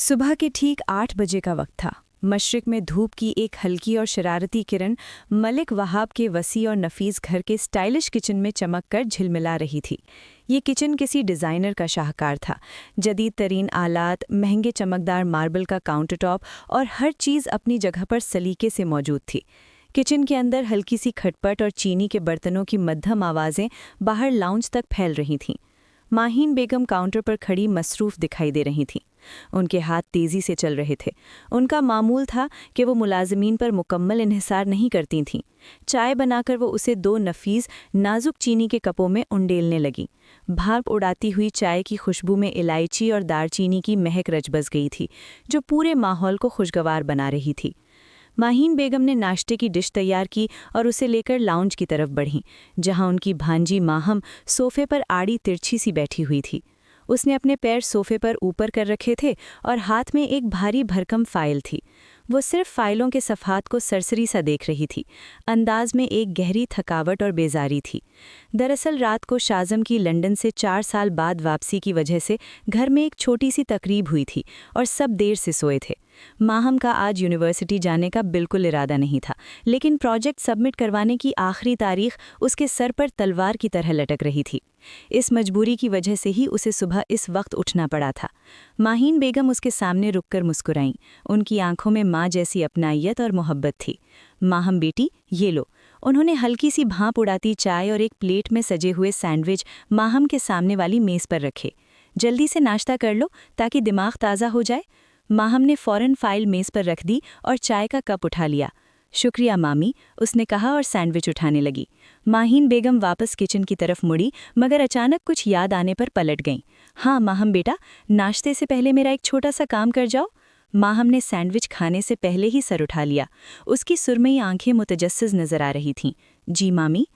सुबह के ठीक 8 बजे का वक्त था। मशरिक में धूप की एक हल्की और शरारती किरण मलिक वहाब के वसी और नफीस घर के स्टाइलिश किचन में चमक कर झिलमिला रही थी। ये किचन किसी डिज़ाइनर का शाहकार था। जदीद तरीन आलात, महंगे चमकदार मार्बल का काउंटर टॉप और हर चीज़ अपनी जगह पर सलीके से मौजूद थी। किचन के अंदर हल्की सी खटपट और चीनी के बर्तनों की मध्यम आवाज़ें बाहर लाउंज तक फैल रही थीं। माहीन बेगम काउंटर पर खड़ी मसरूफ़ दिखाई दे रही थीं। उनके हाथ तेज़ी से चल रहे थे। उनका मामूल था कि वो मुलाजमीन पर मुकम्मल इन्हिसार नहीं करती थीं। चाय बनाकर वो उसे 2 नफीस नाजुक चीनी के कपों में उंडेलने लगी। भाप उड़ाती हुई चाय की खुशबू में इलायची और दालचीनी की महक रच बस गई थी, जो पूरे माहौल को खुशगवार बना रही थी। माहीन बेगम ने नाश्ते की डिश तैयार की और उसे लेकर लाउंज की तरफ बढ़ीं, जहां उनकी भांजी माहम सोफे पर आड़ी तिरछी सी बैठी हुई थी। उसने अपने पैर सोफे पर ऊपर कर रखे थे और हाथ में एक भारी भरकम फाइल थी। वो सिर्फ फाइलों के सफ़ात को सरसरी सा देख रही थी। अंदाज में एक गहरी थकावट और बेजारी थी। दरअसल रात को शाज़म की लंदन से 4 साल बाद वापसी की वजह से घर में एक छोटी सी तकरीब हुई थी और सब देर से सोए थे। माहम का आज यूनिवर्सिटी जाने का बिल्कुल इरादा नहीं था, लेकिन प्रोजेक्ट सबमिट करवाने की आखिरी तारीख उसके सर पर तलवार की तरह लटक रही थी। इस मजबूरी की वजह से ही उसे सुबह इस वक्त उठना पड़ा था। माहीन बेगम उसके सामने रुककर मुस्कुराईं। उनकी आंखों में माँ जैसी अपनाइयत और मोहब्बत थी। माहम बेटी, ये लो। उन्होंने हल्की सी भाप उड़ाती चाय और एक प्लेट में सजे हुए सैंडविच माहम के सामने वाली मेज़ पर रखे। जल्दी से नाश्ता कर लो ताकि दिमाग ताज़ा हो जाए। माहम ने फ़ौरन फाइल मेज़ पर रख दी और चाय का कप उठा लिया। शुक्रिया मामी, उसने कहा और सैंडविच उठाने लगी। माहीन बेगम वापस किचन की तरफ मुड़ी, मगर अचानक कुछ याद आने पर पलट गईं। हाँ माहम बेटा, नाश्ते से पहले मेरा एक छोटा सा काम कर जाओ। माहम ने सैंडविच खाने से पहले ही सर उठा लिया। उसकी सुरमई आंखें मुतजस्सिस नजर आ रही थीं। जी मामी।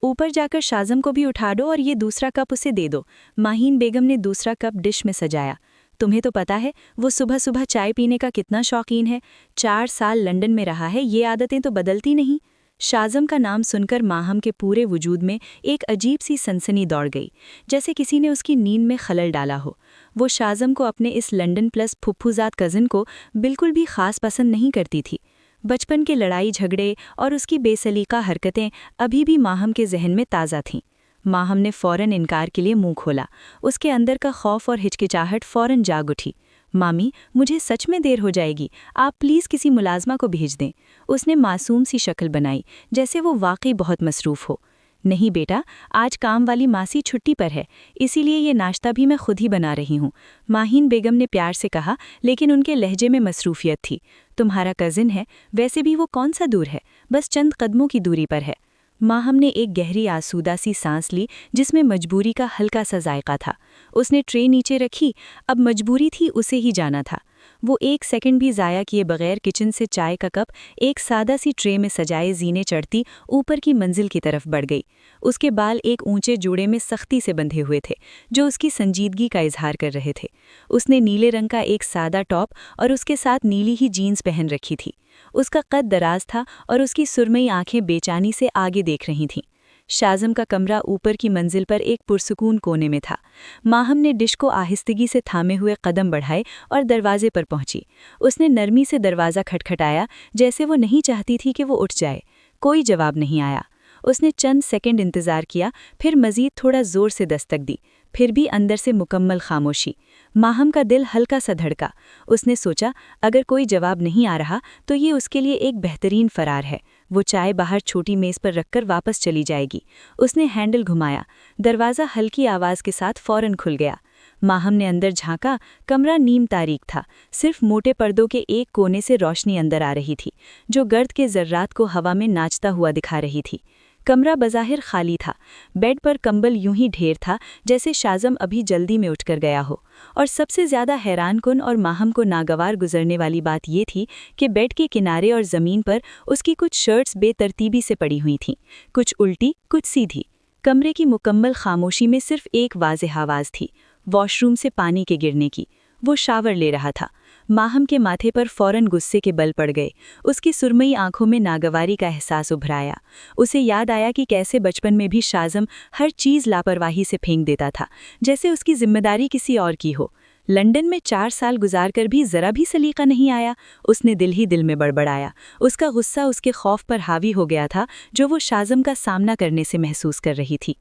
ऊपर जाकर शाज़म को भी उठा दो और ये दूसरा कप उसे दे दो। माहीन बेगम ने दूसरा कप डिश में सजाया। तुम्हें तो पता है वो सुबह सुबह चाय पीने का कितना शौकीन है। 4 साल लंदन में रहा है, ये आदतें तो बदलती नहीं। शाज़म का नाम सुनकर माहम के पूरे वजूद में एक अजीब सी सनसनी दौड़ गई, जैसे किसी ने उसकी नींद में खलल डाला हो। वो शाज़म को, अपने इस लंदन प्लस फुफ्फुजात कज़न को, बिल्कुल भी ख़ास पसंद नहीं करती थी। बचपन के लड़ाई झगड़े और उसकी बेसलीका हरकतें अभी भी माहम के जहन में ताज़ा थीं। माहम ने फ़ौरन इनकार के लिए मुंह खोला। उसके अंदर का खौफ और हिचकिचाहट फ़ौरन जाग उठी। मामी, मुझे सच में देर हो जाएगी, आप प्लीज़ किसी मुलाजमा को भेज दें। उसने मासूम सी शक्ल बनाई, जैसे वो वाकई बहुत मसरूफ़ हो। नहीं बेटा, आज काम वाली मासी छुट्टी पर है, इसीलिए ये नाश्ता भी मैं खुद ही बना रही हूँ, माहीन बेगम ने प्यार से कहा, लेकिन उनके लहजे में मसरूफियत थी। तुम्हारा कज़िन है, वैसे भी वो कौन सा दूर है, बस चंद कदमों की दूरी पर है। माहम ने एक गहरी आसूदा सी सांस ली, जिसमें मजबूरी का हल्का सा जायका था। उसने ट्रे नीचे रखी। अब मजबूरी थी उसे ही जाना था। वो 1 सेकंड भी ज़ाया किए बगैर किचन से चाय का कप एक सादा सी ट्रे में सजाए जीने चढ़ती ऊपर की मंजिल की तरफ बढ़ गई। उसके बाल एक ऊंचे जूड़े में सख्ती से बंधे हुए थे, जो उसकी संजीदगी का इजहार कर रहे थे। उसने नीले रंग का एक सादा टॉप और उसके साथ नीली ही जीन्स पहन रखी थी। उसका कद दराज था और उसकी सुरमई आंखें बेचैनी से आगे देख रही थीं। शाज़म का कमरा ऊपर की मंजिल पर एक पुरसुकून कोने में था। माहम ने डिश को आहिस्तगी से थामे हुए कदम बढ़ाए और दरवाजे पर पहुंची। उसने नरमी से दरवाज़ा खटखटाया, जैसे वो नहीं चाहती थी कि वो उठ जाए। कोई जवाब नहीं आया। उसने चंद सेकंड इंतज़ार किया, फिर मज़ीद थोड़ा ज़ोर से दस्तक दी। फिर भी अंदर से मुकम्मल खामोशी। माहम का दिल हल्का सा धड़का। उसने सोचा, अगर कोई जवाब नहीं आ रहा तो ये उसके लिए एक बेहतरीन फरार है। वो चाय बाहर छोटी मेज़ पर रखकर वापस चली जाएगी। उसने हैंडल घुमाया। दरवाज़ा हल्की आवाज़ के साथ फ़ौरन खुल गया। माहम ने अंदर झांका। कमरा नीम तारीक था। सिर्फ मोटे पर्दों के एक कोने से रोशनी अंदर आ रही थी, जो गर्द के ज़र्रात को हवा में नाचता हुआ दिखा रही थी। कमरा बज़ाहिर खाली था। बेड पर कंबल यूं ही ढेर था, जैसे शाज़म अभी जल्दी में उठकर गया हो। और सबसे ज़्यादा हैरानकुन और माहम को नागवार गुजरने वाली बात ये थी कि बेड के किनारे और ज़मीन पर उसकी कुछ शर्ट्स बेतरतीबी से पड़ी हुई थीं, कुछ उल्टी, कुछ सीधी। कमरे की मुकम्मल खामोशी में सिर्फ एक वाज़ेह आवाज़ थी, वॉशरूम से पानी के गिरने की। वो शावर ले रहा था। माहम के माथे पर फ़ौरन गुस्से के बल पड़ गए। उसकी सुरमई आंखों में नागवारी का एहसास उभराया। उसे याद आया कि कैसे बचपन में भी शाज़म हर चीज़ लापरवाही से फेंक देता था, जैसे उसकी जिम्मेदारी किसी और की हो। لندن میں 4 سال گزار کر بھی ذرا بھی سلیقہ نہیں آیا، اس نے دل ہی دل میں بڑبڑایا۔ اس کا غصہ اس کے خوف پر حاوی ہو گیا تھا جو وہ شازم کا سامنا کرنے سے محسوس کر رہی تھی۔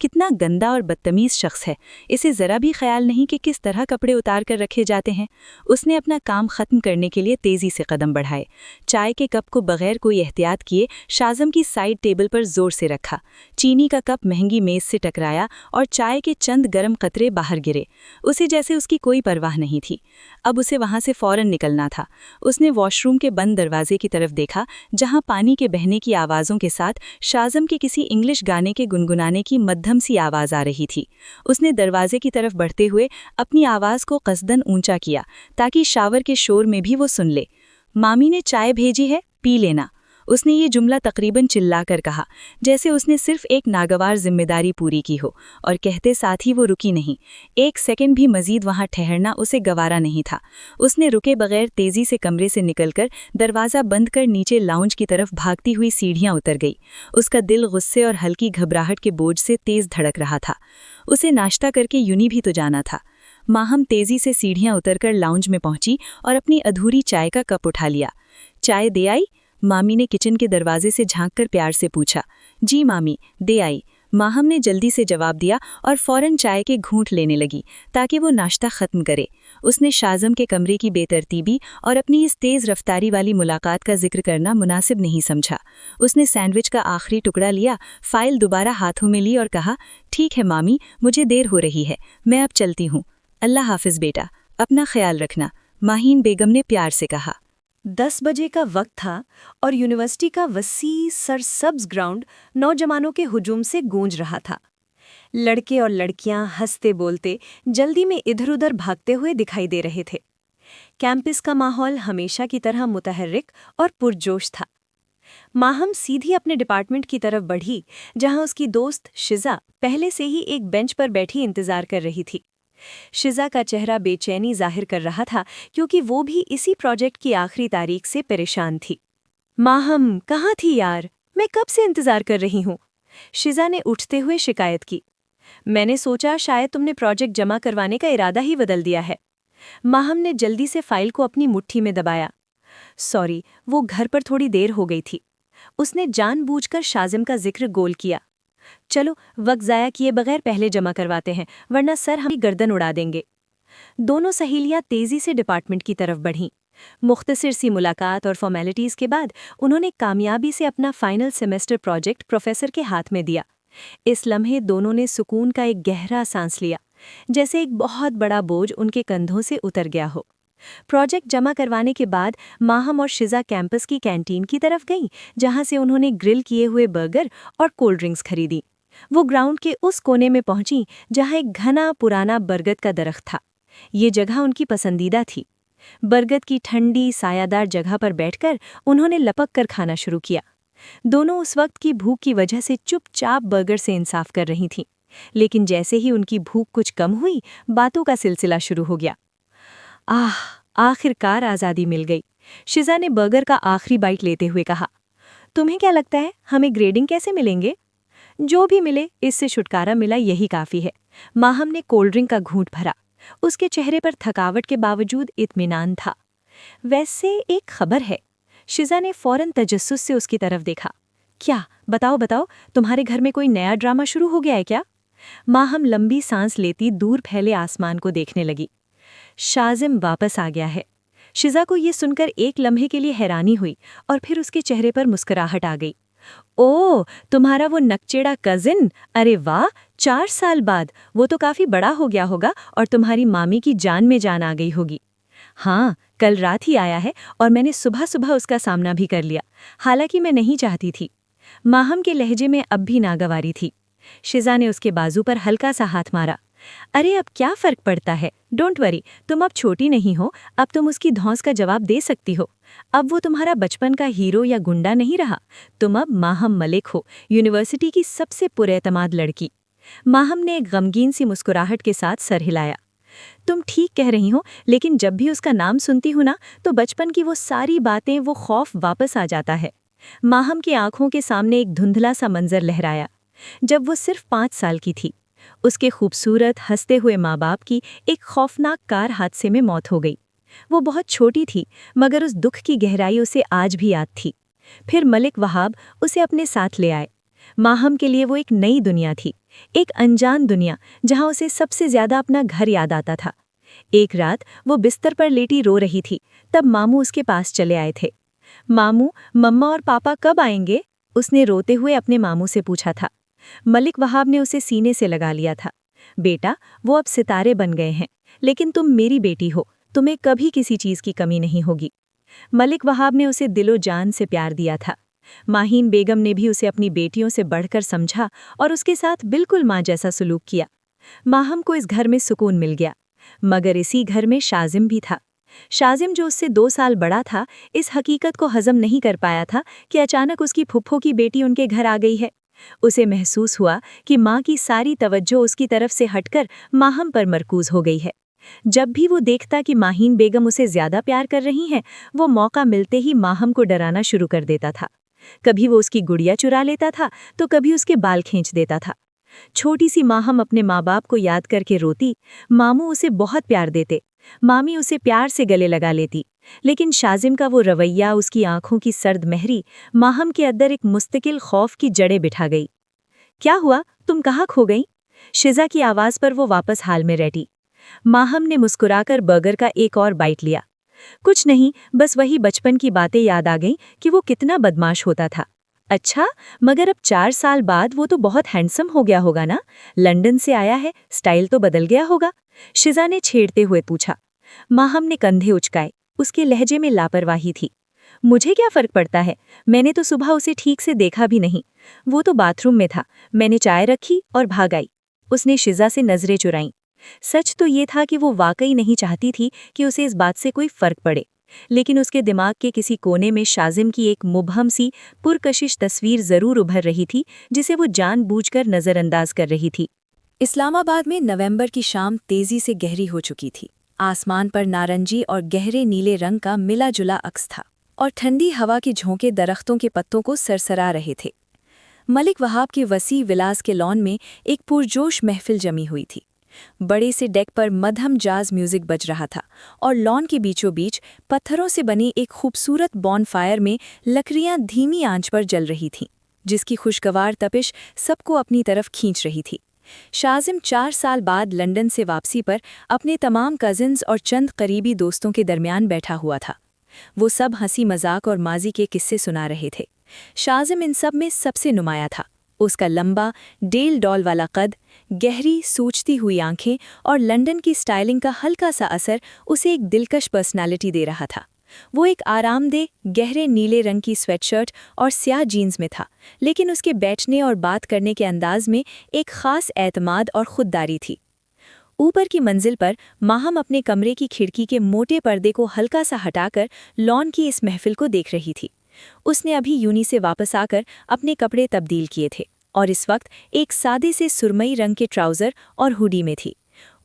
کتنا گندا اور بدتمیز شخص ہے، اسے ذرا بھی خیال نہیں کہ کس طرح کپڑے اتار کر رکھے جاتے ہیں۔ اس نے اپنا کام ختم کرنے کے لیے تیزی سے قدم بڑھائے، چائے کے کپ کو بغیر کوئی احتیاط کیے شازم کی سائیڈ ٹیبل پر زور سے رکھا۔ چینی کا کپ مہنگی میز سے ٹکرایا اور چائے کے چند گرم قطرے باہر گرے۔ اسے جیسے اس کی کوئی پرواہ نہیں تھی۔ اب اسے وہاں سے فوراً نکلنا تھا۔ اس نے واش روم کے بند دروازے کی طرف دیکھا جہاں پانی کے بہنے کی آوازوں کے ساتھ شازم کے کسی انگلش گانے کے گنگنانے کی مدھم سی آواز آ رہی تھی۔ اس نے دروازے کی طرف بڑھتے ہوئے اپنی آواز کو قصدن اونچا کیا تاکہ شاور کے شور میں بھی وہ سن لے۔ مامی نے چائے بھیجی ہے، پی لینا۔ اس نے یہ جملہ تقریباً چلا کر کہا جیسے اس نے صرف ایک ناگوار ذمہ داری پوری کی ہو، اور کہتے ساتھ ہی وہ رکی نہیں۔ ایک سیکنڈ بھی مزید وہاں ٹھہرنا اسے گوارا نہیں تھا۔ اس نے رکے بغیر تیزی سے کمرے سے نکل کر دروازہ بند کر نیچے لاؤنج کی طرف بھاگتی ہوئی سیڑھیاں اتر گئی۔ اس کا دل غصے اور ہلکی گھبراہٹ کے بوجھ سے تیز دھڑک رہا تھا۔ اسے ناشتہ کر کے یونی بھی تو جانا تھا۔ ماہم تیزی سے سیڑھیاں اتر کر لاؤنج میں پہنچی اور اپنی ادھوری چائے کا کپ اٹھا لیا۔ چائے دے آئی؟ مامی نے کچن کے دروازے سے جھانک کر پیار سے پوچھا۔ جی مامی، دے آئی، ماہم نے جلدی سے جواب دیا اور فوراً چائے کے گھونٹ لینے لگی تاکہ وہ ناشتہ ختم کرے۔ اس نے شازم کے کمرے کی بے ترتیبی اور اپنی اس تیز رفتاری والی ملاقات کا ذکر کرنا مناسب نہیں سمجھا۔ اس نے سینڈوچ کا آخری ٹکڑا لیا، فائل دوبارہ ہاتھوں میں لی اور کہا، ٹھیک ہے مامی، مجھے دیر ہو رہی ہے، میں اب چلتی ہوں۔ اللہ حافظ بیٹا، اپنا خیال رکھنا، ماہین بیگم نے پیار سے کہا۔ 10 بجے کا وقت تھا اور یونیورسٹی کا وسیع سرسبز گراؤنڈ نوجوانوں کے ہجوم سے گونج رہا تھا۔ لڑکے اور لڑکیاں ہنستے بولتے جلدی میں ادھر ادھر بھاگتے ہوئے دکھائی دے رہے تھے۔ کیمپس کا ماحول ہمیشہ کی طرح متحرک اور پرجوش تھا۔ ماہم سیدھی اپنے ڈپارٹمنٹ کی طرف بڑھی جہاں اس کی دوست شزا پہلے سے ہی ایک بینچ پر بیٹھی انتظار کر رہی تھی۔ شزا کا چہرہ بے چینی ظاہر کر رہا تھا کیونکہ وہ بھی اسی پروجیکٹ کی آخری تاریخ سے پریشان تھی۔ ماہم کہاں تھی یار، میں کب سے انتظار کر رہی ہوں، شزا نے اٹھتے ہوئے شکایت کی۔ میں نے سوچا شاید تم نے پروجیکٹ جمع کروانے کا ارادہ ہی بدل دیا ہے۔ ماہم نے جلدی سے فائل کو اپنی مٹھی میں دبایا۔ سوری، وہ گھر پر تھوڑی دیر ہو گئی تھی۔ اس نے جان بوجھ کر شازم کا ذکر گول کیا۔ چلو وقت ضائع کیے بغیر پہلے جمع کرواتے ہیں ورنہ سر ہمیں گردن اڑا دیں گے۔ دونوں سہیلیاں تیزی سے ڈپارٹمنٹ کی طرف بڑھیں۔ مختصر سی ملاقات اور فارمیلٹیز کے بعد انہوں نے کامیابی سے اپنا فائنل سیمسٹر پروجیکٹ پروفیسر کے ہاتھ میں دیا۔ اس لمحے دونوں نے سکون کا ایک گہرا سانس لیا، جیسے ایک بہت بڑا بوجھ ان کے کندھوں سے اتر گیا ہو۔ پروجیکٹ جمع کروانے کے بعد ماہم اور شزا کیمپس کی کینٹین کی طرف گئیں جہاں سے انہوں نے گرل کیے ہوئے برگر اور کولڈ ڈرنکس خریدی۔ وہ گراؤنڈ کے اس کونے میں پہنچیں جہاں ایک گھنا پرانا برگد کا درخت تھا۔ یہ جگہ ان کی پسندیدہ تھی۔ برگد کی ٹھنڈی سایہ دار جگہ پر بیٹھ کر انہوں نے لپک کر کھانا شروع کیا۔ دونوں اس وقت کی بھوک کی وجہ سے چپ چاپ برگر سے انصاف کر رہی تھیں، لیکن جیسے ہی ان کی بھوک کچھ کم ہوئی باتوں کا سلسلہ شروع ہو گیا۔ آخر کار آزادی مل گئی، شزا نے برگر کا آخری بائٹ لیتے ہوئے کہا۔ تمہیں کیا لگتا ہے ہمیں گریڈنگ کیسے ملیں گے؟ جو بھی ملے اس سے چھٹکارا ملا یہی کافی ہے۔ ماہم نے کولڈ ڈرنک کا گھونٹ بھرا۔ اس کے چہرے پر تھکاوٹ کے باوجود اطمینان تھا۔ ویسے ایک خبر ہے۔ شزا نے فوراً تجسس سے اس کی طرف دیکھا۔ کیا؟ بتاؤ، تمہارے گھر میں کوئی نیا ڈرامہ شروع ہو گیا ہے کیا؟ ماہم لمبی سانس لیتی دور پھیلے آسمان کو دیکھنے لگی۔ شازم واپس آ گیا ہے۔ شزا کو یہ سن کر ایک لمحے کے لیے حیرانی ہوئی اور پھر اس کے چہرے پر مسکراہٹ آ گئی۔ اوہ، تمہارا وہ نکچیڑا کزن، ارے واہ، 4 سال بعد، وہ تو کافی بڑا ہو گیا ہوگا اور تمہاری مامی کی جان میں جان آ گئی ہوگی۔ ہاں، کل رات ہی آیا ہے اور میں نے صبح اب اس کا سامنا بھی کر لیا، حالانکہ میں نہیں چاہتی تھی۔ ماہم کے لہجے میں اب بھی ناگواری تھی۔ شزا نے اس کے بازو پر ہلکا سا ہاتھ مارا۔ ارے اب کیا فرق پڑتا ہے، ڈونٹ وری، تم اب چھوٹی نہیں ہو، اب تم اس کی دھونس کا جواب دے سکتی ہو۔ اب وہ تمہارا بچپن کا ہیرو یا گنڈا نہیں رہا، تم اب ماہم ملک ہو، یونیورسٹی کی سب سے پراعتماد لڑکی۔ ماہم نے ایک غمگین سی مسکراہٹ کے ساتھ سر ہلایا۔ تم ٹھیک کہہ رہی ہو، لیکن جب بھی اس کا نام سنتی ہوں نا تو بچپن کی وہ ساری باتیں، وہ خوف واپس آ جاتا ہے۔ ماہم کی آنکھوں کے سامنے ایک دھندلا سا منظر لہرایا۔ جب وہ صرف 5 سال کی تھی، اس کے خوبصورت ہنستے ہوئے ماں باپ کی ایک خوفناک کار حادثے میں موت ہو گئی۔ وہ بہت چھوٹی تھی، مگر اس دکھ کی گہرائی اسے آج بھی یاد تھی۔ پھر ملک وہاب اسے اپنے ساتھ لے آئے۔ ماہم کے لیے وہ ایک نئی دنیا تھی، ایک انجان دنیا جہاں اسے سب سے زیادہ اپنا گھر یاد آتا تھا۔ ایک رات وہ بستر پر لیٹی رو رہی تھی، تب ماموں اس کے پاس چلے آئے تھے۔ ماموں، مما اور پاپا کب آئیں گے؟ اس نے روتے ہوئے اپنے ماموں سے پوچھا تھا۔ ملک وہاب نے اسے سینے سے لگا لیا تھا۔ بیٹا، وہ اب ستارے بن گئے ہیں، لیکن تم میری بیٹی ہو، تمہیں کبھی کسی چیز کی کمی نہیں ہوگی۔ ملک وہاب نے اسے دل و جان سے پیار دیا تھا۔ ماہین بیگم نے بھی اسے اپنی بیٹیوں سے بڑھ کر سمجھا اور اس کے ساتھ بالکل ماں جیسا سلوک کیا۔ ماہم کو اس گھر میں سکون مل گیا، مگر اسی گھر میں شازم بھی تھا۔ شازم، جو اس سے 2 سال بڑا تھا، اس حقیقت کو ہضم نہیں کر پایا تھا کہ اچانک اس کی پھپھو کی بیٹی ان کے گھر آ گئی ہے۔ اسے محسوس ہوا کہ ماں کی ساری توجہ اس کی طرف سے ہٹ کر ماہم پر مرکوز ہو گئی ہے۔ جب بھی وہ دیکھتا کہ ماہین بیگم اسے زیادہ پیار کر رہی ہیں، وہ موقع ملتے ہی ماہم کو ڈرانا شروع کر دیتا تھا۔ کبھی وہ اس کی گڑیا چرا لیتا تھا تو کبھی اس کے بال کھینچ دیتا تھا۔ چھوٹی سی ماہم اپنے ماں باپ کو یاد کر کے روتی۔ ماموں اسے بہت پیار دیتے، مامی اسے پیار سے گلے لگا لیتی، لیکن شازم کا وہ رویہ، اس کی آنکھوں کی سرد مہری ماہم کے اندر ایک مستقل خوف کی جڑیں بٹھا گئی۔ کیا ہوا؟ تم کہاں کھو گئی؟ شزا کی آواز پر وہ واپس حال میں رہتی۔ ماہم نے مسکرا کر برگر کا ایک اور بائٹ لیا۔ کچھ نہیں، بس وہی بچپن کی باتیں یاد آ گئیں کہ وہ کتنا بدماش ہوتا تھا۔ اچھا، مگر اب 4 سال بعد وہ تو بہت ہینڈسم ہو گیا ہوگا نا؟ لندن سے آیا ہے، سٹائل تو بدل گیا ہوگا؟ شزا نے چھیڑتے ہوئے پوچھا۔ ماہم نے کندھے اچکائے، اس کے لہجے میں لاپرواہی تھی۔ مجھے کیا فرق پڑتا ہے؟ میں نے تو صبح اسے ٹھیک سے دیکھا بھی نہیں، وہ تو باتھ روم میں تھا، میں نے چائے رکھی اور بھاگ آئی۔ اس نے شزا سے نظریں چرائیں۔ سچ تو یہ تھا کہ وہ واقعی نہیں چاہتی تھی کہ اسے اس بات سے کوئی فرق پڑے، لیکن اس کے دماغ کے کسی کونے میں شازم کی ایک مبہم سی پرکشش تصویر ضرور ابھر رہی تھی، جسے وہ جان بوجھ کر نظر انداز کر رہی تھی۔ اسلام آباد میں نومبر کی شام تیزی سے گہری ہو چکی تھی۔ آسمان پر نارنجی اور گہرے نیلے رنگ کا ملا جلا عکس تھا، اور ٹھنڈی ہوا کے جھونکے درختوں کے پتوں کو سرسرا رہے تھے۔ ملک وہاب کے وسیع ولاس کے لان میں ایک پرجوش محفل جمی ہوئی تھی۔ بڑے سے ڈیک پر مدھم جاز میوزک بج رہا تھا، اور لان کے بیچوں بیچ پتھروں سے بنی ایک خوبصورت بون فائر میں لکڑیاں دھیمی آنچ پر جل رہی تھیں، جس کی خوشگوار تپش سب کو اپنی طرف کھینچ رہی تھی۔ شازم 4 سال بعد لندن سے واپسی پر اپنے تمام کزنز اور چند قریبی دوستوں کے درمیان بیٹھا ہوا تھا۔ وہ سب ہنسی مذاق اور ماضی کے قصے سنا رہے تھے۔ شازم ان سب میں سب سے نمایاں تھا۔ اس کا لمبا، ڈیل ڈال والا قد، گہری سوچتی ہوئی آنکھیں اور لندن کی سٹائلنگ کا ہلکا سا اثر اسے ایک دلکش پرسنالٹی دے رہا تھا۔ وہ ایک آرام دہ، گہرے نیلے رنگ کی سویٹ شرٹ اور سیاہ جینز میں تھا، لیکن اس کے بیٹھنے اور بات کرنے کے انداز میں ایک خاص اعتماد اور خودداری تھی۔ اوپر کی منزل پر ماہم اپنے کمرے کی کھڑکی کے موٹے پردے کو ہلکا سا ہٹا کر لان کی اس محفل کو دیکھ رہی تھی۔ اس نے ابھی یونی سے واپس آ کر اپنے کپڑے تبدیل کیے تھے، اور اس وقت ایک سادے سے سرمئی رنگ کے ٹراؤزر اور ہوڈی میں تھی۔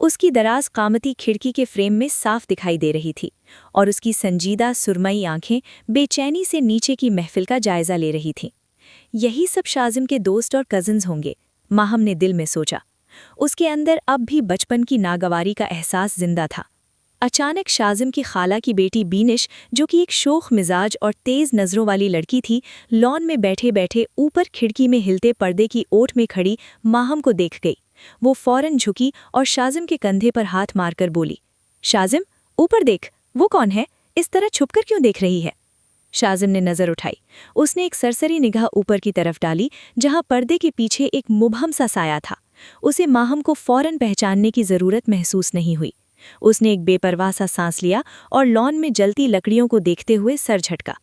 اس کی دراز قامتی کھڑکی کے فریم میں صاف دکھائی دے رہی تھی، اور اس کی سنجیدہ سرمئی آنکھیں بے چینی سے نیچے کی محفل کا جائزہ لے رہی تھیں۔ یہی سب شازم کے دوست اور کزنز ہوں گے، ماہم نے دل میں سوچا۔ اس کے اندر اب بھی بچپن کی ناگواری کا احساس زندہ تھا۔ اچانک شازم کی خالہ کی بیٹی بینش، جو کہ ایک شوخ مزاج اور تیز نظروں والی لڑکی تھی، لان میں بیٹھے بیٹھے اوپر کھڑکی میں ہلتے پردے کی اوٹ میں کھڑی ماہم کو دیکھ گئی۔ وہ فوراً جھکی اور شازم کے کندھے پر ہاتھ مار کر بولی، شازم، اوپر دیکھ، وہ کون ہے؟ اس طرح چھپ کر کیوں دیکھ رہی ہے؟ شازم نے نظر اٹھائی۔ اس نے ایک سرسری نگاہ اوپر کی طرف ڈالی، جہاں پردے کے پیچھے ایک مبہم سا سایہ تھا۔ اسے ماہم کو فوراً پہچاننے کی ضرورت محسوس نہیں ہوئی۔ اس نے ایک بے پرواہ سا سانس لیا اور لان میں جلتی لکڑیوں کو دیکھتے ہوئے سر جھٹکا۔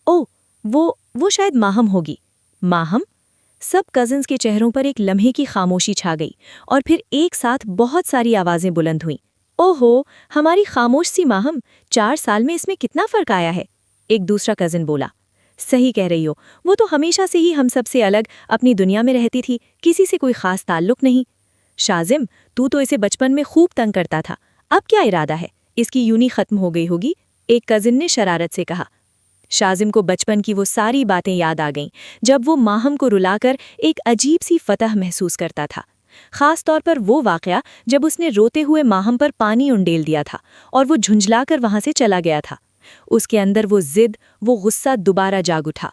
اوہ، وہ شاید ماہم ہوگی۔ ماہم؟ سب کزنز کے چہروں پر ایک لمحے کی خاموشی چھا گئی، اور پھر ایک ساتھ بہت ساری آوازیں بلند ہوئیں۔ اوہو، ہماری خاموش سی ماہم، 4 سال میں اس میں کتنا فرق آیا ہے؟ ایک دوسرا کزن بولا۔ صحیح کہہ رہی ہو، وہ تو ہمیشہ سے ہی ہم سب سے الگ اپنی دنیا میں رہتی تھی، کسی سے کوئی خاص تعلق نہیں۔ شازم، تو اسے بچپن میں خوب تنگ کرتا تھا، اب کیا ارادہ ہے؟ اس کی یونی ختم ہو گئی ہوگی، ایک کزن نے شرارت سے کہا۔ شازم کو بچپن کی وہ ساری باتیں یاد آ گئیں، جب وہ ماہم کو رلا کر ایک عجیب سی فتح محسوس کرتا تھا۔ خاص طور پر وہ واقعہ جب اس نے روتے ہوئے ماہم پر پانی انڈیل دیا تھا اور وہ جھنجلا کر وہاں سے چلا گیا تھا۔ اس کے اندر وہ ضد، وہ غصہ دوبارہ جاگ اٹھا۔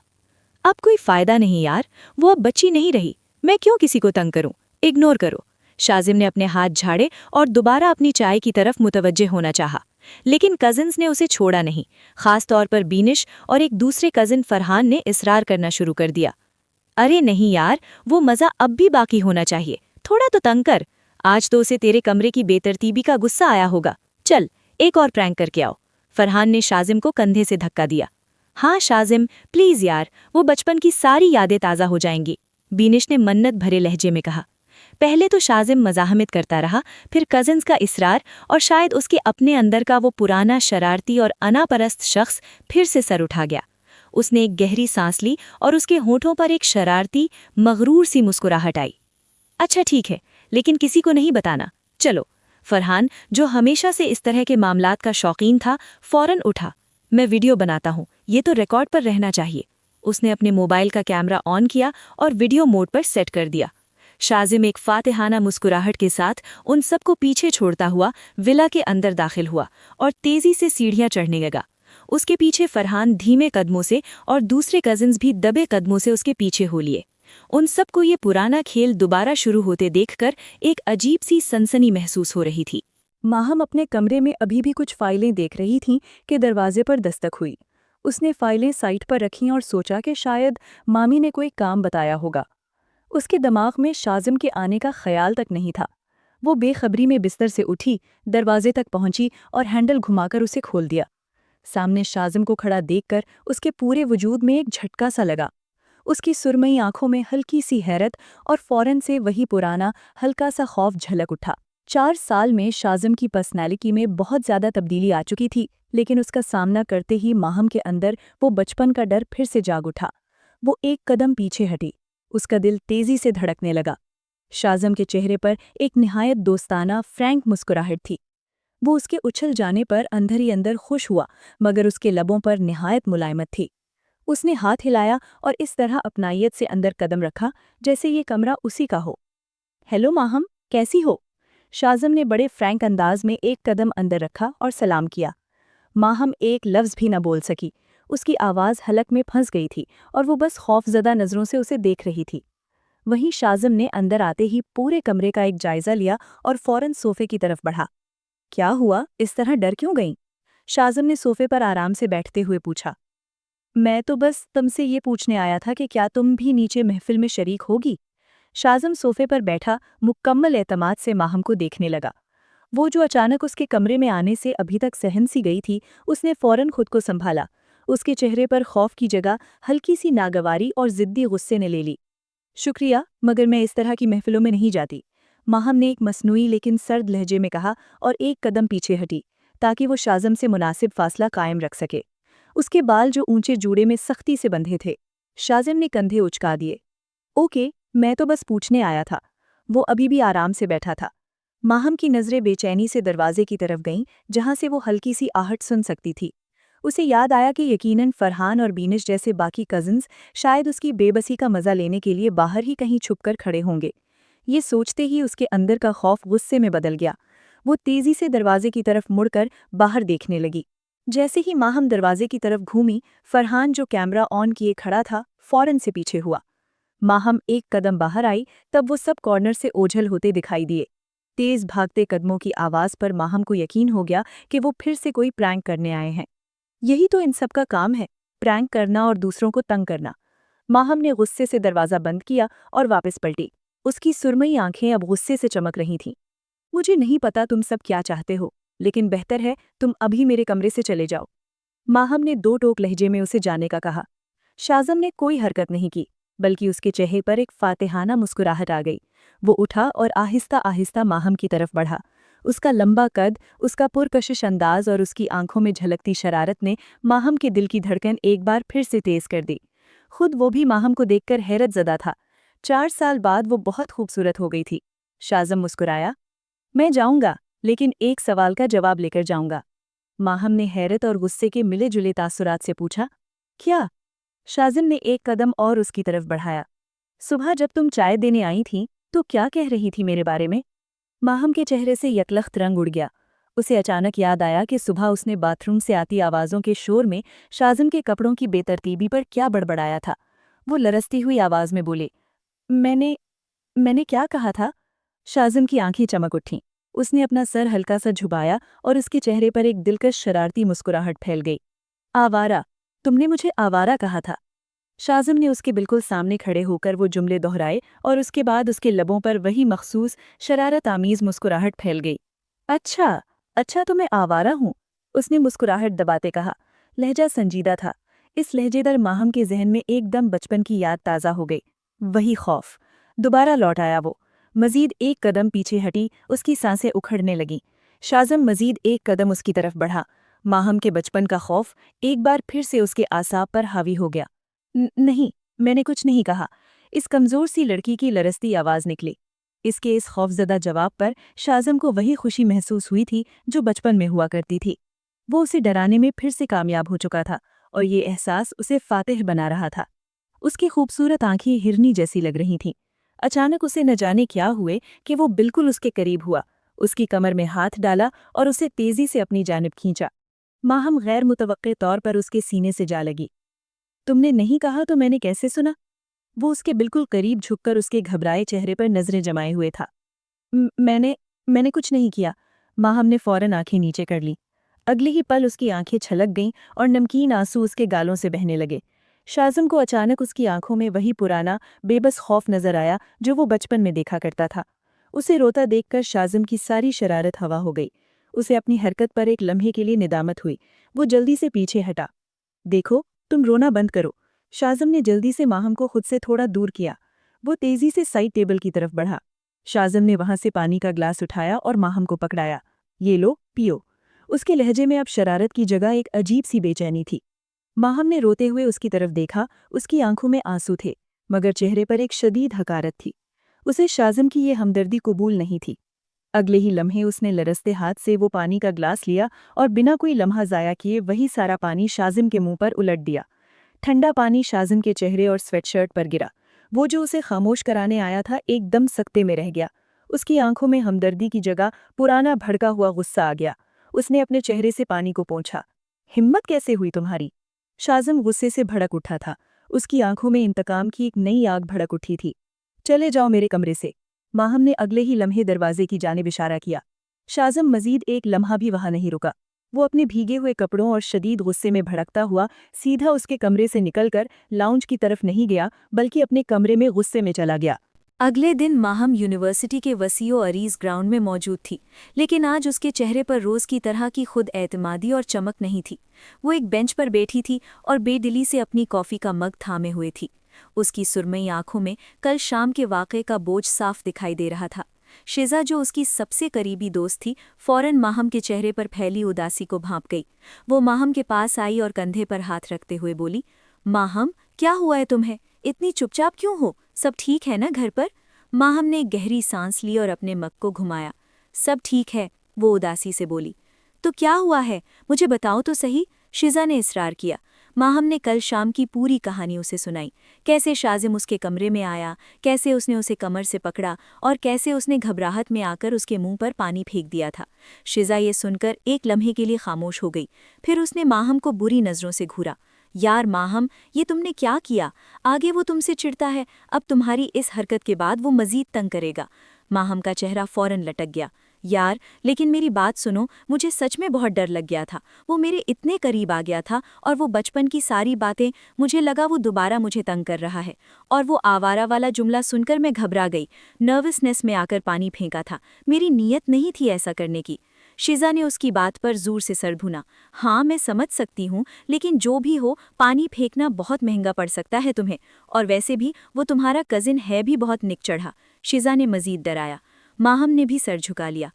اب کوئی فائدہ نہیں یار، وہ اب بچی نہیں رہی، میں کیوں کسی کو تنگ کروں، اگنور کرو۔ شازم نے اپنے ہاتھ جھاڑے اور دوبارہ اپنی چائے کی طرف متوجہ ہونا چاہا، لیکن کزنز نے اسے چھوڑا نہیں، خاص طور پر بینش اور ایک دوسرے کزن فرحان نے اصرار کرنا شروع کر دیا۔ ارے نہیں یار، وہ مزہ اب بھی باقی ہونا چاہیے، تھوڑا تو تنگ کر۔ آج تو اسے تیرے کمرے کی بے ترتیبی کا غصہ آیا ہوگا، چل ایک اور پرینک کر کے آؤ۔ فرحان نے شازم کو کندھے سے دھکا دیا۔ ہاں شازم پلیز یار، وہ بچپن کی ساری یادیں تازہ ہو جائیں گی، بینش نے منت بھرے لہجے میں کہا۔ پہلے تو شازم مزاحمت کرتا رہا، پھر کزنز کا اصرار اور شاید اس کے اپنے اندر کا وہ پرانا شرارتی اور انا پرست شخص پھر سے سر اٹھا گیا۔ اس نے ایک گہری سانس لی اور اس کے ہونٹوں پر ایک شرارتی، مغرور سی مسکراہٹ آئی۔ اچھا ٹھیک ہے، لیکن کسی کو نہیں بتانا، چلو۔ فرحان، جو ہمیشہ سے اس طرح کے معاملات کا شوقین تھا، فوراً اٹھا۔ میں ویڈیو بناتا ہوں، یہ تو ریکارڈ پر رہنا چاہیے۔ اس نے اپنے موبائل کا کیمرہ آن کیا اور ویڈیو موڈ پر سیٹ کر دیا۔ شازم ایک فاتحانہ مسکراہٹ کے ساتھ ان سب کو پیچھے چھوڑتا ہوا ولا کے اندر داخل ہوا اور تیزی سے سیڑھیاں چڑھنے لگا۔ اس کے پیچھے فرحان دھیمے قدموں سے اور دوسرے کزنز بھی دبے قدموں سے اس کے پیچھے ہو لیے۔ ان سب کو یہ پرانا کھیل دوبارہ شروع ہوتے دیکھ کر ایک عجیب سی سنسنی محسوس ہو رہی تھی۔ ماہم اپنے کمرے میں ابھی بھی کچھ فائلیں دیکھ رہی تھیں کہ دروازے پر دستک ہوئی۔ اس نے فائلیں سائٹ پر رکھیں اور سوچا کہ شاید مامی نے کوئی کام بتایا ہوگا۔ اس کے دماغ میں شازم کے آنے کا خیال تک نہیں تھا۔ وہ بے خبری میں بستر سے اٹھی، دروازے تک پہنچی اور ہینڈل گھما کر اسے کھول دیا۔ سامنے شازم کو کھڑا دیکھ کر اس کے پورے وجود میں ایک جھٹکا سا لگا۔ اس کی سرمئی آنکھوں میں ہلکی سی حیرت اور فوراً سے وہی پرانا ہلکا سا خوف جھلک اٹھا۔ 4 سال میں شازم کی پرسنالٹی میں بہت زیادہ تبدیلی آ چکی تھی، لیکن اس کا سامنا کرتے ہی ماہم کے اندر وہ بچپن کا ڈر پھر سے جاگ اٹھا۔ وہ ایک قدم پیچھے ہٹی، اس کا دل تیزی سے دھڑکنے لگا۔ شازم کے چہرے پر ایک نہایت دوستانہ، فرینک مسکراہٹ تھی۔ وہ اس کے اچھل جانے پر اندر ہی اندر خوش ہوا، مگر اس کے لبوں پر نہایت ملائمت تھی۔ اس نے ہاتھ ہلایا اور اس طرح اپنائیت سے اندر قدم رکھا جیسے یہ کمرہ اسی کا ہو۔ ہیلو ماہم، کیسی ہو؟ شازم نے بڑے فرینک انداز میں ایک قدم اندر رکھا اور سلام کیا۔ ماہم ایک لفظ بھی نہ بول سکی، اس کی آواز حلق میں پھنس گئی تھی اور وہ بس خوفزدہ نظروں سے اسے دیکھ رہی تھی۔ وہیں شازم نے اندر آتے ہی پورے کمرے کا ایک جائزہ لیا اور فوراً صوفے کی طرف بڑھا۔ کیا ہوا؟ اس طرح ڈر کیوں گئیں؟ شازم نے صوفے پر آرام سے بیٹھتے ہوئے پوچھا۔ میں تو بس تم سے یہ پوچھنے آیا تھا کہ کیا تم بھی نیچے محفل میں شریک ہوگی؟ شازم صوفے پر بیٹھا مکمل اعتماد سے ماہم کو دیکھنے لگا۔ وہ جو اچانک اس کے کمرے میں آنے سے ابھی تک سہن سی گئی تھی، اس نے فوراً خود کو سنبھالا۔ اس کے چہرے پر خوف کی جگہ ہلکی سی ناگواری اور ضدی غصے نے لے لی۔ شکریہ، مگر میں اس طرح کی محفلوں میں نہیں جاتی، ماہم نے ایک مصنوعی لیکن سرد لہجے میں کہا اور ایک قدم پیچھے ہٹی تاکہ وہ شازم سے مناسب فاصلہ قائم رکھ سکے۔ اس کے بال جو اونچے جوڑے میں سختی سے بندھے تھے۔ شازم نے کندھے اچکا دیے۔ اوکے، میں تو بس پوچھنے آیا تھا۔ وہ ابھی بھی آرام سے بیٹھا تھا۔ ماہم کی نظریں بے چینی سے دروازے کی طرف گئیں جہاں سے وہ ہلکی سی آہٹ سن سکتی تھی۔ اسے یاد آیا کہ یقیناً فرحان اور بینش جیسے باقی کزنز شاید اس کی بے بسی کا مزہ لینے کے لیے باہر ہی کہیں چھپ کر کھڑے ہوں گے۔ یہ سوچتے ہی اس کے اندر کا خوف غصے میں بدل گیا۔ وہ تیزی سے دروازے کی طرف مڑ کر باہر دیکھنے لگی۔ جیسے ہی ماہم دروازے کی طرف گھومی، فرحان جو کیمرہ آن کیے کھڑا تھا، فوراً سے پیچھے ہوا۔ ماہم ایک قدم باہر آئی تب وہ سب کارنر سے اوجھل ہوتے دکھائی دیے۔ تیز بھاگتے قدموں کی آواز پر ماہم کو یقین ہو گیا کہ وہ پھر سے کوئی پرینک کرنے آئے ہیں۔ یہی تو ان سب کا کام ہے، پرینک کرنا اور دوسروں کو تنگ کرنا۔ ماہم نے غصے سے دروازہ بند کیا اور واپس پلٹی۔ اس کی سرمئی آنکھیں اب غصے سے چمک رہی تھیں۔ مجھے نہیں پتا تم سب کیا چاہتے ہو، لیکن بہتر ہے تم ابھی میرے کمرے سے چلے جاؤ، ماہم نے 2 ٹوک لہجے میں اسے جانے کا کہا۔ شازم نے کوئی حرکت نہیں کی، بلکہ اس کے چہرے پر ایک فاتحانہ مسکراہٹ آ گئی۔ وہ اٹھا اور آہستہ آہستہ ماہم کی طرف بڑھا۔ اس کا لمبا قد، اس کا پرکشش انداز اور اس کی آنکھوں میں جھلکتی شرارت نے ماہم کے دل کی دھڑکن ایک بار پھر سے تیز کر دی۔ خود وہ بھی ماہم کو دیکھ کر حیرت زدہ تھا۔ 4 سال بعد وہ بہت خوبصورت ہو گئی تھی۔ شازم مسکرایا۔ میں جاؤں گا، لیکن ایک سوال کا جواب لے کر جاؤں گا۔ ماہم نے حیرت اور غصے کے ملے جلے تاثرات سے پوچھا۔ کیا؟ شازم نے ایک قدم اور اس کی طرف بڑھایا۔ صبح جب تم چائے دینے آئی تھیں تو کیا کہہ رہی تھی میرے بارے میں؟ ماہم کے چہرے سے یکلخت رنگ اڑ گیا۔ اسے اچانک یاد آیا کہ صبح اس نے باتھ روم سے آتی آوازوں کے شور میں شازم کے کپڑوں کی بے ترتیبی پر کیا بڑبڑایا تھا۔ وہ لرزتی ہوئی آواز میں بولے، میں نے کیا کہا تھا؟ شازم کی آنکھیں چمک اٹھیں۔ اس نے اپنا سر ہلکا سا جھکایا اور اس کے چہرے پر ایک دلکش شرارتی مسکراہٹ پھیل گئی۔ آوارہ، تم نے مجھے آوارہ کہا تھا۔ شازم نے اس کے بالکل سامنے کھڑے ہو کر وہ جملے دہرائے اور اس کے بعد اس کے لبوں پر وہی مخصوص شرارت آمیز مسکراہٹ پھیل گئی۔ اچھا تو میں آوارہ ہوں، اس نے مسکراہٹ دباتے کہا۔ لہجہ سنجیدہ تھا۔ اس لہجے در ماہم کے ذہن میں ایک دم بچپن کی یاد تازہ ہو گئی۔ وہی خوف دوبارہ لوٹ آیا۔ وہ مزید ایک قدم پیچھے ہٹی، اس کی سانسیں اکھڑنے لگیں۔ شازم مزید ایک قدم اس کی طرف بڑھا۔ ماہم کے بچپن کا خوف ایک بار پھر سے اس کے اعصاب پر حاوی ہو گیا۔ نہیں، میں نے کچھ نہیں کہا، اس کمزور سی لڑکی کی لرزتی آواز نکلی۔ اس کے اس خوفزدہ جواب پر شازم کو وہی خوشی محسوس ہوئی تھی جو بچپن میں ہوا کرتی تھی۔ وہ اسے ڈرانے میں پھر سے کامیاب ہو چکا تھا اور یہ احساس اسے فاتح بنا رہا تھا۔ اس کی خوبصورت آنکھیں ہرنی جیسی لگ رہی تھیں۔ اچانک اسے نہ جانے کیا ہوئے کہ وہ بالکل اس کے قریب ہوا، اس کی کمر میں ہاتھ ڈالا اور اسے تیزی سے اپنی جانب کھینچا۔ ماہم غیر متوقع طور پر اس کے سینے سے جا لگی۔ تم نے نہیں کہا تو میں نے کیسے سنا؟ وہ اس کے بالکل قریب جھک کر اس کے گھبرائے چہرے پر نظریں جمائے ہوئے تھا۔ میں نے کچھ نہیں کیا۔ ماہم نے فوراً آنکھیں نیچے کر لی۔ اگلے ہی پل اس کی آنکھیں چھلک گئیں اور نمکین آنسو اس کے گالوں سے بہنے لگے۔ شازم کو اچانک اس کی آنکھوں میں وہی پرانا بے بس خوف نظر آیا جو وہ بچپن میں دیکھا کرتا تھا۔ اسے روتا دیکھ کر شازم کی ساری شرارت ہوا ہو گئی۔ اسے اپنی حرکت پر ایک لمحے کے لیے ندامت ہوئی۔ وہ جلدی سے پیچھے ہٹا۔ دیکھو، تم رونا بند کرو۔ شازم نے جلدی سے ماہم کو خود سے تھوڑا دور کیا۔ وہ تیزی سے سائڈ ٹیبل کی طرف بڑھا۔ شازم نے وہاں سے پانی کا گلاس اٹھایا اور ماہم کو پکڑایا۔ یہ لو، پیو۔ اس کے لہجے میں اب شرارت کی جگہ ایک عجیب سی بے چینی تھی۔ ماہم نے روتے ہوئے اس کی طرف دیکھا۔ اس کی آنکھوں میں آنسو تھے، مگر چہرے پر ایک شدید حقارت تھی۔ اسے شازم کی یہ ہمدردی قبول نہیں تھی۔ اگلے ہی لمحے اس نے لرزتے ہاتھ سے وہ پانی کا گلاس لیا اور بنا کوئی لمحہ ضائع کیے وہی سارا پانی شازم کے منہ پر الٹ دیا۔ ٹھنڈا پانی شازم کے چہرے اور سویٹ شرٹ پر گرا۔ وہ جو اسے خاموش کرانے آیا تھا ایک دم سکتے میں رہ گیا۔ اس کی آنکھوں میں ہمدردی کی جگہ پرانا بھڑکا ہوا غصہ آ گیا۔ اس نے اپنے چہرے سے پانی کو پونچھا۔ ہمت کیسے ہوئی تمہاری؟ شازم غصے سے بھڑک اٹھا تھا۔ اس کی آنکھوں میں انتقام کی ایک نئی آگ بھڑک اٹھی تھی۔ چلے جاؤ میرے کمرے سے۔ ماہم نے اگلے ہی لمحے دروازے کی جانب اشارہ کیا۔ شازم مزید ایک لمحہ بھی وہاں نہیں رکا۔ وہ اپنے بھیگے ہوئے کپڑوں اور شدید غصے میں بھڑکتا ہوا سیدھا اس کے کمرے سے نکل کر لاؤنج کی طرف نہیں گیا بلکہ اپنے کمرے میں غصے میں چلا گیا۔ اگلے دن ماہم یونیورسٹی کے وسیع و عریض گراؤنڈ میں موجود تھی، لیکن آج اس کے چہرے پر روز کی طرح کی خود اعتمادی اور چمک نہیں تھی۔ وہ ایک بینچ پر بیٹھی تھی اور بے دلی سے اپنی کافی کا مگ تھامے ہوئے تھی۔ اس کی سرمئی آنکھوں میں کل شام کے واقعے کا بوجھ صاف دکھائی دے رہا تھا۔ شیزا جو اس کی سب سے قریبی دوست تھی، فوراً ماہم کے چہرے پر پھیلی اداسی کو بھانپ گئی۔ وہ ماہم کے پاس آئی اور کندھے پر ہاتھ رکھتے ہوئے بولی، ماہم، کیا ہوا ہے تمہیں؟ اتنی چپ چاپ کیوں ہو؟ سب ٹھیک ہے نا گھر پر؟ ماہم نے گہری سانس لی اور اپنے مگ کو گھمایا۔ سب ٹھیک ہے، وہ اداسی سے بولی۔ تو کیا ہوا ہے؟ مجھے بتاؤ تو صحیح، شیزا نے اصرار کیا۔ ماہم نے کل شام کی پوری کہانی اسے سنائی، کیسے شازم اس کے کمرے میں آیا، کیسے اس نے اسے کمر سے پکڑا اور کیسے اس نے گھبراہٹ میں آ کر اس کے منہ پر پانی پھینک دیا تھا۔ شیزا یہ سن کر ایک لمحے کے لیے خاموش ہو گئی، پھر اس نے ماہم کو بری نظروں سے گھورا۔ یار ماہم، یہ تم نے کیا کیا؟ آگے وہ تم سے چڑھتا ہے، اب تمہاری اس حرکت کے بعد وہ مزید تنگ کرے گا۔ ماہم کا چہرہ فوراً لٹک گیا۔ یار لیکن میری بات سنو، مجھے سچ میں بہت ڈر لگ گیا تھا۔ وہ میرے اتنے قریب آ گیا تھا اور وہ بچپن کی ساری باتیں، مجھے لگا وہ دوبارہ مجھے تنگ کر رہا ہے، اور وہ آوارہ والا جملہ سن کر میں گھبرا گئی، نروسنس میں آ کر پانی پھینکا تھا۔ میری نیت نہیں تھی ایسا کرنے کی۔ شیزا نے اس کی بات پر زور سے سر بھونا۔ ہاں میں سمجھ سکتی ہوں، لیکن جو بھی ہو، پانی پھینکنا بہت مہنگا پڑ سکتا ہے تمہیں، اور ویسے بھی وہ تمہارا کزن ہے بھی بہت نک چڑھا، شیزا نے مزید ڈرایا۔ ماہم نے بھی سر جھکا لیا۔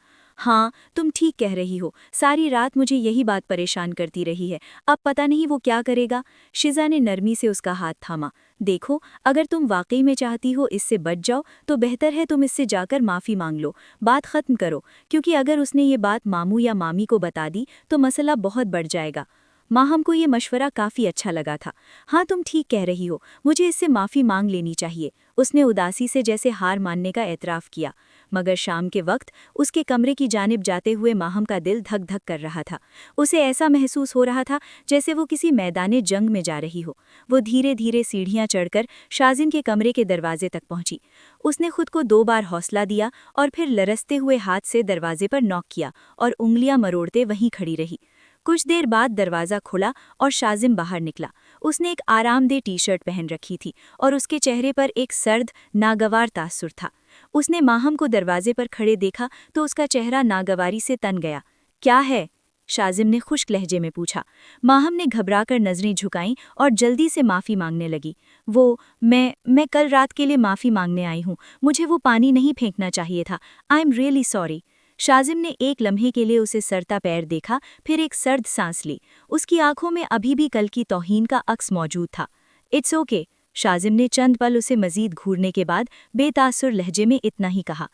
ہاں تم ٹھیک کہہ رہی ہو، ساری رات مجھے یہی بات پریشان کرتی رہی ہے، اب پتہ نہیں وہ کیا کرے گا۔ شیزا نے نرمی سے اس کا ہاتھ تھاما۔ دیکھو، اگر تم واقعی میں چاہتی ہو اس سے بچ جاؤ تو بہتر ہے تم اس سے جا کر معافی مانگ لو، بات ختم کرو، کیونکہ اگر اس نے یہ بات ماموں یا مامی کو بتا دی تو مسئلہ بہت بڑھ جائے گا۔ माहम को ये मशवरा काफ़ी अच्छा लगा था। हाँ, तुम ठीक कह रही हो, मुझे इससे माफ़ी मांग लेनी चाहिए। उसने उदासी से जैसे हार मानने का एतराफ़ किया। मगर शाम के वक्त उसके कमरे की जानिब जाते हुए माहम का दिल धक धक कर रहा था। उसे ऐसा महसूस हो रहा था जैसे वो किसी मैदाने जंग में जा रही हो। वो धीरे धीरे सीढ़ियाँ चढ़कर शाजिन के कमरे के दरवाजे तक पहुंची। उसने खुद को 2 बार हौसला दिया और फिर लरसते हुए हाथ से दरवाजे पर नॉक किया और उंगलियां मरोड़ते वहीं खड़ी रही। कुछ देर बाद दरवाज़ा खुला और शाजिम बाहर निकला। उसने एक आरामदेह टी-शर्ट पहन रखी थी और उसके चेहरे पर एक सर्द, नागवार तासुर था। उसने माहम को दरवाजे पर खड़े देखा तो उसका चेहरा नागवारी से तन गया। क्या है? शाजिम ने खुश्क लहजे में पूछा। माहम ने घबराकर नजरें झुकाईं और जल्दी से माफ़ी मांगने लगी। मैं कल रात के लिए माफ़ी मांगने आई हूँ। मुझे वो पानी नहीं फेंकना चाहिए था। I am really sorry. Shazim ने एक लम्हे के लिए उसे सरता पैर देखा, फिर एक सर्द सांस ली। उसकी आंखों में अभी भी कल की तौहीन का अक्स मौजूद था। It's okay. शाजिम ने चंद पल उसे मजीद घूरने के बाद बेतासुर लहजे में इतना ही कहा।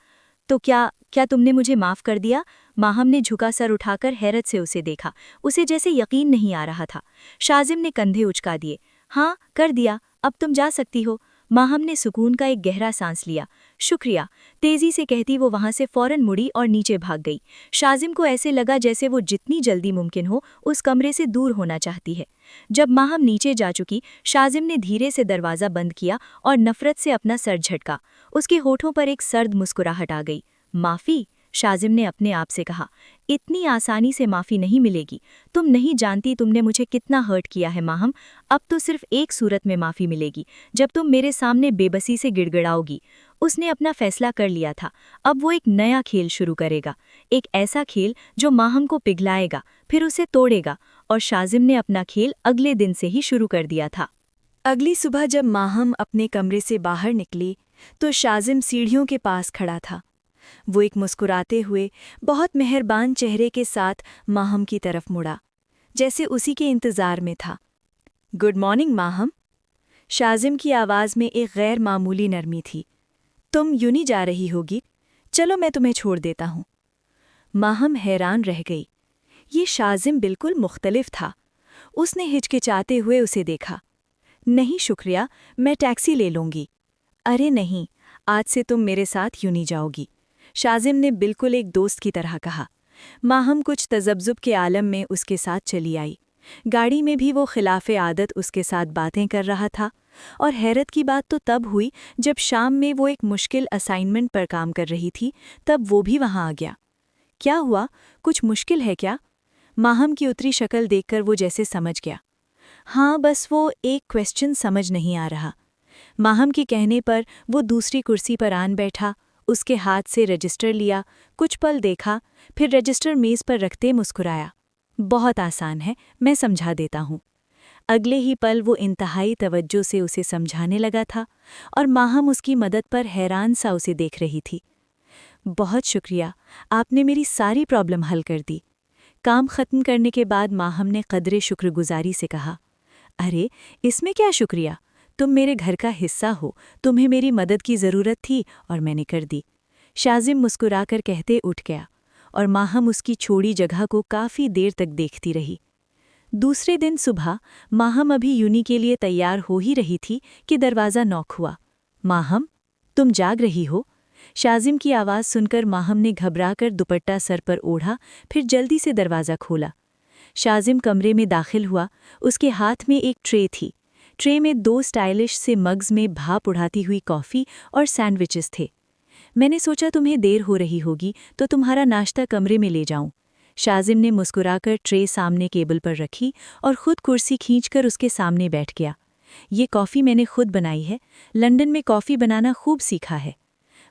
तो क्या तुमने मुझे माफ़ कर दिया? माहम ने झुका सर उठाकर हैरत से उसे देखा। उसे जैसे यकीन नहीं आ रहा था। शाजिम ने कंधे उचका दिए। हाँ, कर दिया। अब तुम जा सकती हो। माहम ने सुकून का एक गहरा सांस लिया। शुक्रिया, तेजी से कहती वो वहां से फौरन मुड़ी और नीचे भाग गई। शाजिम को ऐसे लगा जैसे वो जितनी जल्दी मुमकिन हो उस कमरे से दूर होना चाहती है। जब माहम नीचे जा चुकी, शाजिम ने धीरे से दरवाज़ा बंद किया और नफरत से अपना सर झटका। उसके होठों पर एक सर्द मुस्कुराहट आ गई। माफ़ी? शाजिम ने अपने आप से कहा। इतनी आसानी से माफ़ी नहीं मिलेगी। तुम नहीं जानती तुमने मुझे कितना हर्ट किया है माहम। अब तो सिर्फ एक सूरत में माफ़ी मिलेगी, जब तुम मेरे सामने बेबसी से गिड़गिड़ाओगी। उसने अपना फैसला कर लिया था। अब वो एक नया खेल शुरू करेगा, एक ऐसा खेल जो माहम को पिघलाएगा, फिर उसे तोड़ेगा। और शाजिम ने अपना खेल अगले दिन से ही शुरू कर दिया था। अगली सुबह जब माहम अपने कमरे से बाहर निकली तो शाजिम सीढ़ियों के पास खड़ा था। वो एक मुस्कुराते हुए, बहुत मेहरबान चेहरे के साथ माहम की तरफ मुड़ा, जैसे उसी के इंतज़ार में था। Good morning Maham. शाजिम की आवाज़ में एक गैर मामूली नरमी थी। तुम यूं जा रही होगी, चलो मैं तुम्हें छोड़ देता हूँ। माहम हैरान रह गई। ये शाजिम बिल्कुल मुख्तलिफ था। उसने हिचकिचाते हुए उसे देखा। नहीं शुक्रिया, मैं टैक्सी ले लूँगी। अरे नहीं, आज से तुम मेरे साथ यूं जाओगी, शाजिम ने बिल्कुल एक दोस्त की तरह कहा। माहम कुछ तजब्जुब के आलम में उसके साथ चली आई। गाड़ी में भी वो खिलाफे आदत उसके साथ बातें कर रहा था। और हैरत की बात तो तब हुई जब शाम में वो एक मुश्किल असाइनमेंट पर काम कर रही थी, तब वो भी वहाँ आ गया। क्या हुआ, कुछ मुश्किल है क्या? माहम की उतरी शक्ल देखकर वो जैसे समझ गया। हाँ, बस वो एक क्वेश्चन समझ नहीं आ रहा। माहम के कहने पर वो दूसरी कुर्सी पर आन बैठा, उसके हाथ से रजिस्टर लिया, कुछ पल देखा, फिर रजिस्टर मेज़ पर रखते मुस्कुराया। बहुत आसान है, मैं समझा देता हूँ। अगले ही पल वो इंतहाई तवज्जो से उसे समझाने लगा था और माहम उसकी मदद पर हैरान सा उसे देख रही थी। बहुत शुक्रिया, आपने मेरी सारी प्रॉब्लम हल कर दी। काम ख़त्म करने के बाद माहम ने क़द्रे शुक्रगुजारी से कहा। अरे, इसमें क्या शुक्रिया? तुम मेरे घर का हिस्सा हो, तुम्हें मेरी मदद की ज़रूरत थी और मैंने कर दी। शाजिम मुस्कुराकर कहते उठ गया और माहम उसकी छोड़ी जगह को काफ़ी देर तक देखती रही। दूसरे दिन सुबह माहम अभी यूनी के लिए तैयार हो ही रही थी कि दरवाज़ा नॉक हुआ। माहम, तुम जाग रही हो? शाजिम की आवाज़ सुनकर माहम ने घबराकर दुपट्टा सर पर ओढ़ा, फिर जल्दी से दरवाज़ा खोला। शाजिम कमरे में दाखिल हुआ। उसके हाथ में एक ट्रे थी। ट्रे में 2 स्टाइलिश से मग्स में भाप उड़ाती हुई कॉफ़ी और सैंडविचेस थे। मैंने सोचा तुम्हें देर हो रही होगी तो तुम्हारा नाश्ता कमरे में ले जाऊं। शाजिम ने मुस्कुराकर ट्रे सामने टेबल पर रखी और खुद कुर्सी खींचकर उसके सामने बैठ गया। ये कॉफ़ी मैंने खुद बनाई है, लंदन में कॉफ़ी बनाना खूब सीखा है।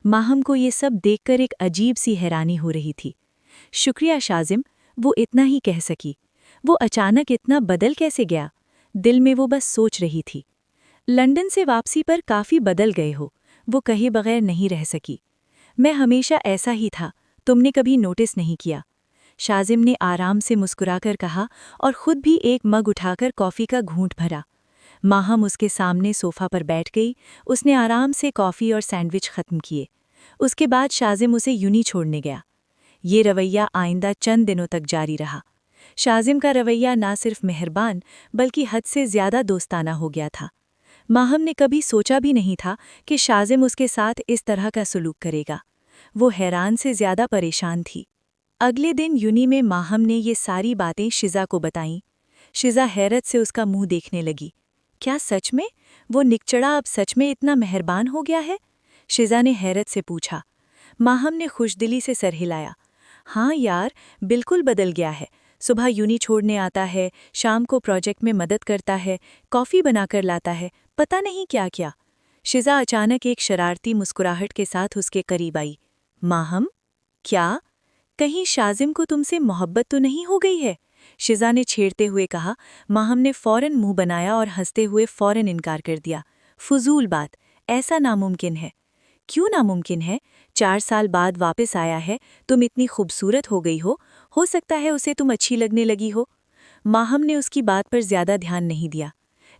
माहम को ये सब देखकर एक अजीब सी हैरानी हो रही थी। शुक्रिया शाजिम, वो इतना ही कह सकी। वो अचानक इतना बदल कैसे गया? दिल में वो बस सोच रही थी। लंदन से वापसी पर काफ़ी बदल गए हो, वो कहे बगैर नहीं रह सकी। मैं हमेशा ऐसा ही था, तुमने कभी नोटिस नहीं किया। शाजिम ने आराम से मुस्कुराकर कहा और खुद भी एक मग उठाकर कॉफ़ी का घूंट भरा। माहम उसके सामने सोफ़ा पर बैठ गई। उसने आराम से कॉफ़ी और सैंडविच ख़त्म किए। उसके बाद शाजिम उसे यूनी छोड़ने गया। ये रवैया आइंदा चंद दिनों तक जारी रहा। शाजिम का रवैया ना सिर्फ मेहरबान बल्कि हद से ज्यादा दोस्ताना हो गया था। माहम ने कभी सोचा भी नहीं था कि शाजिम उसके साथ इस तरह का सलूक करेगा। वो हैरान से ज्यादा परेशान थी। अगले दिन यूनी में माहम ने ये सारी बातें शिजा को बताईं। शिजा हैरत से उसका मुंह देखने लगी। क्या सच में वो निकचड़ा अब सच में इतना मेहरबान हो गया है? शिजा ने हैरत से पूछा। माहम ने खुशदिली से सर हिलाया। हाँ यार, बिल्कुल बदल गया है। सुबह यूनी छोड़ने आता है, शाम को प्रोजेक्ट में मदद करता है, कॉफ़ी बनाकर लाता है, पता नहीं क्या क्या। शिजा अचानक एक शरारती मुस्कुराहट के साथ उसके करीब आई। माहम, क्या? कहीं शाजिम को तुमसे मोहब्बत तो नहीं हो गई है? शिजा ने छेड़ते हुए कहा। माहम ने फौरन मुंह बनाया और हंसते हुए फौरन इनकार कर दिया। फजूल बात, ऐसा नामुमकिन है। क्यों नामुमकिन है? 4 साल बाद वापस आया है, तुम इतनी खूबसूरत हो गई हो सकता है उसे तुम अच्छी लगने लगी हो। माहम ने उसकी बात पर ज्यादा ध्यान नहीं दिया,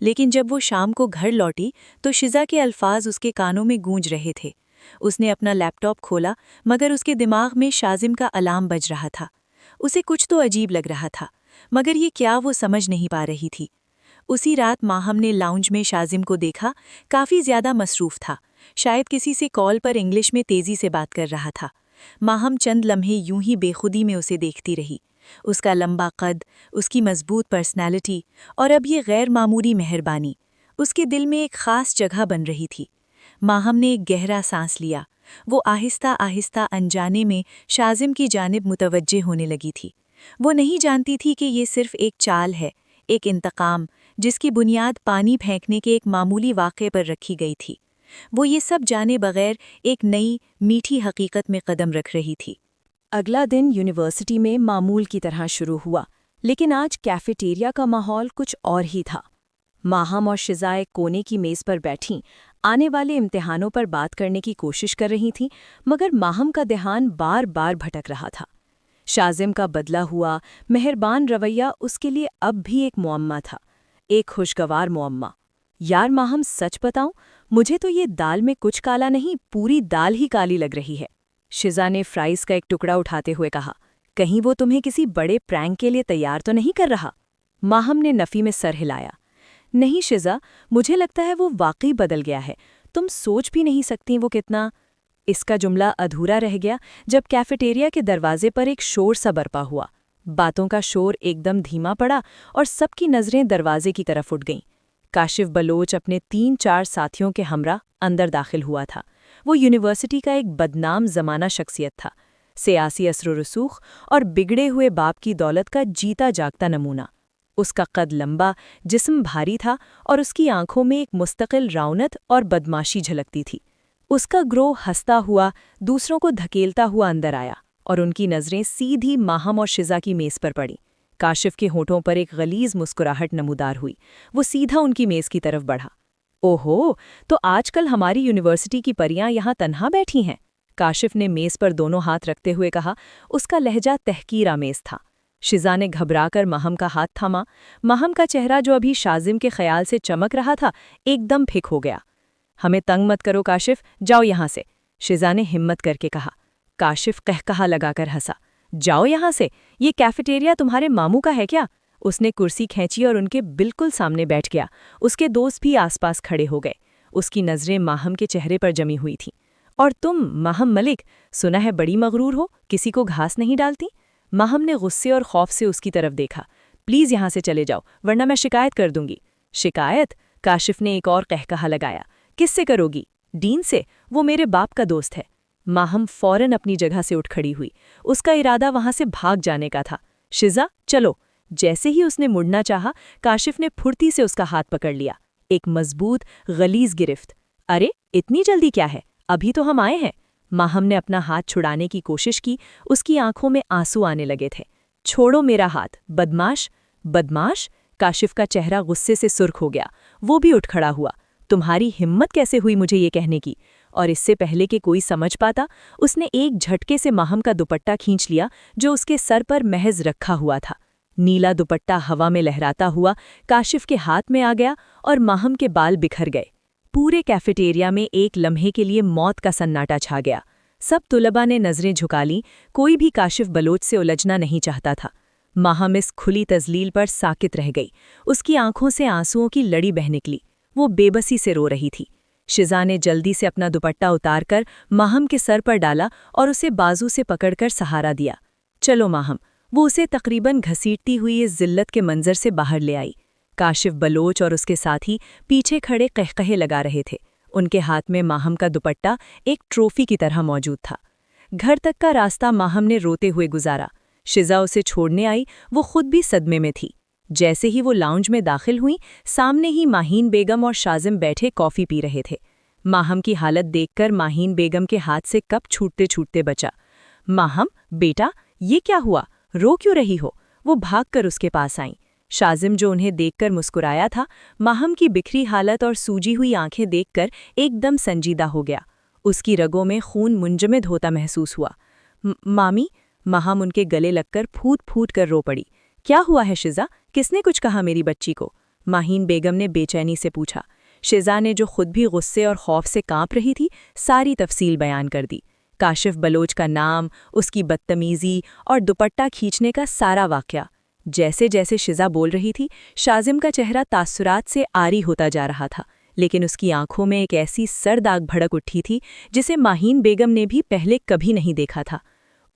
लेकिन जब वो शाम को घर लौटी तो शिजा के अल्फाज उसके कानों में गूंज रहे थे। उसने अपना लैपटॉप खोला, मगर उसके दिमाग में शाजिम का अलार्म बज रहा था। उसे कुछ तो अजीब लग रहा था, मगर ये क्या वो समझ नहीं पा रही थी। उसी रात माहम ने लाउंज में शाजिम को देखा। काफ़ी ज़्यादा मसरूफ़ था, शायद किसी से कॉल पर इंग्लिश में तेज़ी से बात कर रहा था। माहम चंद लम्हे यूं ही बेखुदी में उसे देखती रही। उसका लंबा कद, उसकी मजबूत पर्सनैलिटी और अब ये गैर मामूली मेहरबानी उसके दिल में एक ख़ास जगह बन रही थी। माहम ने एक गहरा सांस लिया। वो आहिस्ता आहिस्ता अनजाने में शाजिम की जानिब मुतवज्जे होने लगी थी। वो नहीं जानती थी कि ये सिर्फ एक चाल है, एक इंतकाम, जिसकी बुनियाद पानी फेंकने के एक मामूली वाक़े पर रखी गई थी। वो ये सब जाने बगैर एक नई मीठी हकीकत में कदम रख रही थी। अगला दिन यूनिवर्सिटी में मामूल की तरह शुरू हुआ, लेकिन आज कैफेटेरिया का माहौल कुछ और ही था। माहम और शिजा एक कोने की मेज़ पर बैठीं, आने वाले इम्तिहानों पर बात करने की कोशिश कर रही थीं, मगर माहम का ध्यान बार बार भटक रहा था। शाजिम का बदला हुआ मेहरबान रवैया उसके लिए अब भी एक मुअम्मा था, एक खुशगवार मुअम्मा। यार माहम, सच बताऊं, मुझे तो ये दाल में कुछ काला नहीं, पूरी दाल ही काली लग रही है। शिजा ने फ्राइज का एक टुकड़ा उठाते हुए कहा। कहीं वो तुम्हें किसी बड़े प्रैंक के लिए तैयार तो नहीं कर रहा? माहम ने नफ़ी में सर हिलाया। नहीं शिजा, मुझे लगता है वो वाकई बदल गया है। तुम सोच भी नहीं सकती वो कितना। इसका जुमला अधूरा रह गया जब कैफेटेरिया के दरवाजे पर एक शोर सा बरपा हुआ। बातों का शोर एकदम धीमा पड़ा और सबकी नज़रें दरवाजे की तरफ उठ गईं। काशिफ बलोच अपने 3-4 साथियों के हमरा अंदर दाखिल हुआ था। वो यूनिवर्सिटी का एक बदनाम ज़माना शख्सियत था, सियासी असर-रसूख और बिगड़े हुए बाप की दौलत का जीता जागता नमूना। उसका कद लंबा, जिस्म भारी था और उसकी आंखों में एक मुस्तकिल रौनक और बदमाशी झलकती थी। उसका ग्रोह हंसता हुआ दूसरों को धकेलता हुआ अंदर आया और उनकी नज़रें सीधी माहम और शिजा की मेज़ पर पड़ी। काशिफ के होठों पर एक गलीज मुस्कुराहट नमूदार हुई। वो सीधा उनकी मेज़ की तरफ बढ़ा। ओहो, तो आजकल हमारी यूनिवर्सिटी की परियां यहाँ तन्हा बैठी हैं। काशिफ ने मेज़ पर दोनों हाथ रखते हुए कहा। उसका लहजा तहकीरामेज़ था। शिजा ने घबराकर माहम का हाथ थामा। माहम का चेहरा, जो अभी शाजिम के ख्याल से चमक रहा था, एकदम फिक हो गया। हमें तंग मत करो काशिफ, जाओ यहाँ से, शिजा ने हिम्मत करके कहा। काशिफ कहकहा लगाकर हंसा। जाओ यहाँ से? ये कैफेटेरिया तुम्हारे मामू का है क्या? उसने कुर्सी खींची और उनके बिल्कुल सामने बैठ गया। उसके दोस्त भी आसपास खड़े हो गए। उसकी नज़रें माहम के चेहरे पर जमी हुई थीं। और तुम, माहम मलिक, सुना है बड़ी मगरूर हो, किसी को घास नहीं डालती? माहम ने गुस्से और खौफ से उसकी तरफ देखा। प्लीज़ यहाँ से चले जाओ, वरना मैं शिकायत कर दूंगी। शिकायत? काशिफ ने एक और कहकहा लगाया। किससे करोगी? डीन से, वो मेरे बाप का दोस्त है। माहम फौरन अपनी जगह से उठ खड़ी हुई। उसका इरादा वहां से भाग जाने का था। शिजा, चलो। जैसे ही उसने मुड़ना चाहा, काशिफ ने फुर्ती से उसका हाथ पकड़ लिया। एक मजबूत, गलीज गिरफ्त। अरे, इतनी जल्दी क्या है? अभी तो हम आए हैं। माहम ने अपना हाथ छुड़ाने की कोशिश की। उसकी आंखों में आंसू आने लगे थे। छोड़ो मेरा हाथ, बदमाश। बदमाश? काशिफ का चेहरा गुस्से से सुर्ख हो गया। वो भी उठ खड़ा हुआ। तुम्हारी हिम्मत कैसे हुई मुझे ये कहने की? और इससे पहले कि कोई समझ पाता, उसने एक झटके से माहम का दुपट्टा खींच लिया, जो उसके सर पर महज रखा हुआ था। नीला दुपट्टा हवा में लहराता हुआ काशिफ के हाथ में आ गया और माहम के बाल बिखर गए। पूरे कैफेटेरिया में एक लम्हे के लिए मौत का सन्नाटा छा गया। सब तुलबा ने नजरें झुका लीं, कोई भी काशिफ बलोच से उलझना नहीं चाहता था। माहम इस खुली तजलील पर साकित रह गई। उसकी आंखों से आंसुओं की लड़ी बह निकली। वो बेबसी से रो रही थी। शिजा ने जल्दी से अपना दुपट्टा उतारकर माहम के सर पर डाला और उसे बाजू से पकड़कर सहारा दिया। चलो माहम, वो उसे तकरीबन घसीटती हुई इस जिल्लत के मंजर से बाहर ले आई। काशिफ बलोच और उसके साथी पीछे खड़े कहकहे लगा रहे थे। उनके हाथ में माहम का दुपट्टा एक ट्रॉफी की तरह मौजूद था। घर तक का रास्ता माहम ने रोते हुए गुजारा। शिजा उसे छोड़ने आई, वो खुद भी सदमे में थी। जैसे ही वो लाउंज में दाखिल हुई, सामने ही माहीन बेगम और शाजिम बैठे कॉफ़ी पी रहे थे। माहम की हालत देखकर माहीन बेगम के हाथ से कप छूटते छूटते बचा। माहम, बेटा, ये क्या हुआ? रो क्यों रही हो? वो भागकर उसके पास आईं। शाजिम, जो उन्हें देखकर मुस्कुराया था, माहम की बिखरी हालत और सूजी हुई आंखें देखकर एकदम संजीदा हो गया। उसकी रगों में खून मुंजमद होता महसूस हुआ। मामी, माहम उनके गले लगकर फूट फूट कर रो पड़ी। क्या हुआ है शिजा? किसने कुछ कहा मेरी बच्ची को? माहीन बेगम ने बेचैनी से पूछा। शिजा ने, जो खुद भी गुस्से और खौफ से कांप रही थी, सारी तफसील बयान कर दी। काशिफ बलोच का नाम, उसकी बदतमीजी और दुपट्टा खींचने का सारा वाकया। जैसे जैसे शिजा बोल रही थी, शाजिम का चेहरा तासुरात से आरी होता जा रहा था, लेकिन उसकी आंखों में एक ऐसी सर्द आग भड़क उठी थी जिसे माहीन बेगम ने भी पहले कभी नहीं देखा था।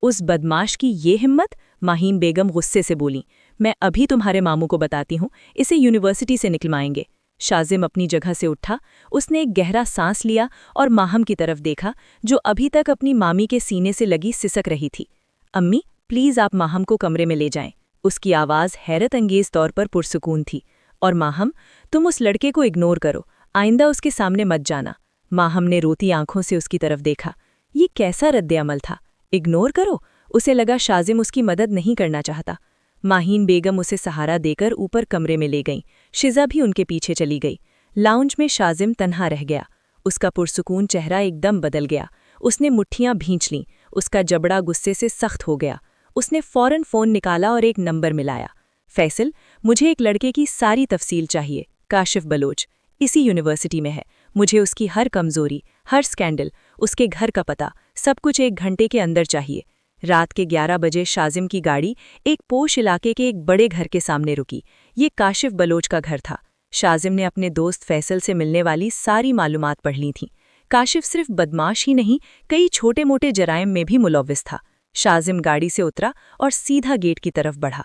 उस बदमाश की ये हिम्मत! माहीन बेगम गुस्से से बोली। मैं अभी तुम्हारे मामू को बताती हूँ, इसे यूनिवर्सिटी से निकलवाएंगे। शाजिम अपनी जगह से उठा। उसने एक गहरा सांस लिया और माहम की तरफ देखा, जो अभी तक अपनी मामी के सीने से लगी सिसक रही थी। अम्मी, प्लीज़ आप माहम को कमरे में ले जाएं। उसकी आवाज़ हैरत अंगेज तौर पर पुरसुकून थी। और माहम, तुम उस लड़के को इग्नोर करो, आइंदा उसके सामने मत जाना। माहम ने रोती आंखों से उसकी तरफ देखा। ये कैसा रद्द-ए-अमल था? इग्नोर करो? उसे लगा शाजिम उसकी मदद नहीं करना चाहता। माहीन बेगम उसे सहारा देकर ऊपर कमरे में ले गईं। शिजा भी उनके पीछे चली गई। लाउंज में शाजिम तन्हा रह गया। उसका पुरसुकून चेहरा एकदम बदल गया। उसने मुट्ठियां भींच लीं। उसका जबड़ा गुस्से से सख्त हो गया। उसने फौरन फ़ोन निकाला और एक नंबर मिलाया। फैसल, मुझे एक लड़के की सारी तफसील चाहिए। काशिफ बलोच, इसी यूनिवर्सिटी में है। मुझे उसकी हर कमज़ोरी, हर स्कैंडल, उसके घर का पता, सब कुछ 1 घंटे के अंदर चाहिए। रात के 11 बजे शाजिम की गाड़ी एक पोश इलाके के एक बड़े घर के सामने रुकी। ये काशिफ बलोच का घर था। शाजिम ने अपने दोस्त फैसल से मिलने वाली सारी मालूमात पढ़ ली थीं। काशिफ सिर्फ बदमाश ही नहीं, कई छोटे मोटे जराइम में भी मुलव्विस था। शाजिम गाड़ी से उतरा और सीधा गेट की तरफ बढ़ा।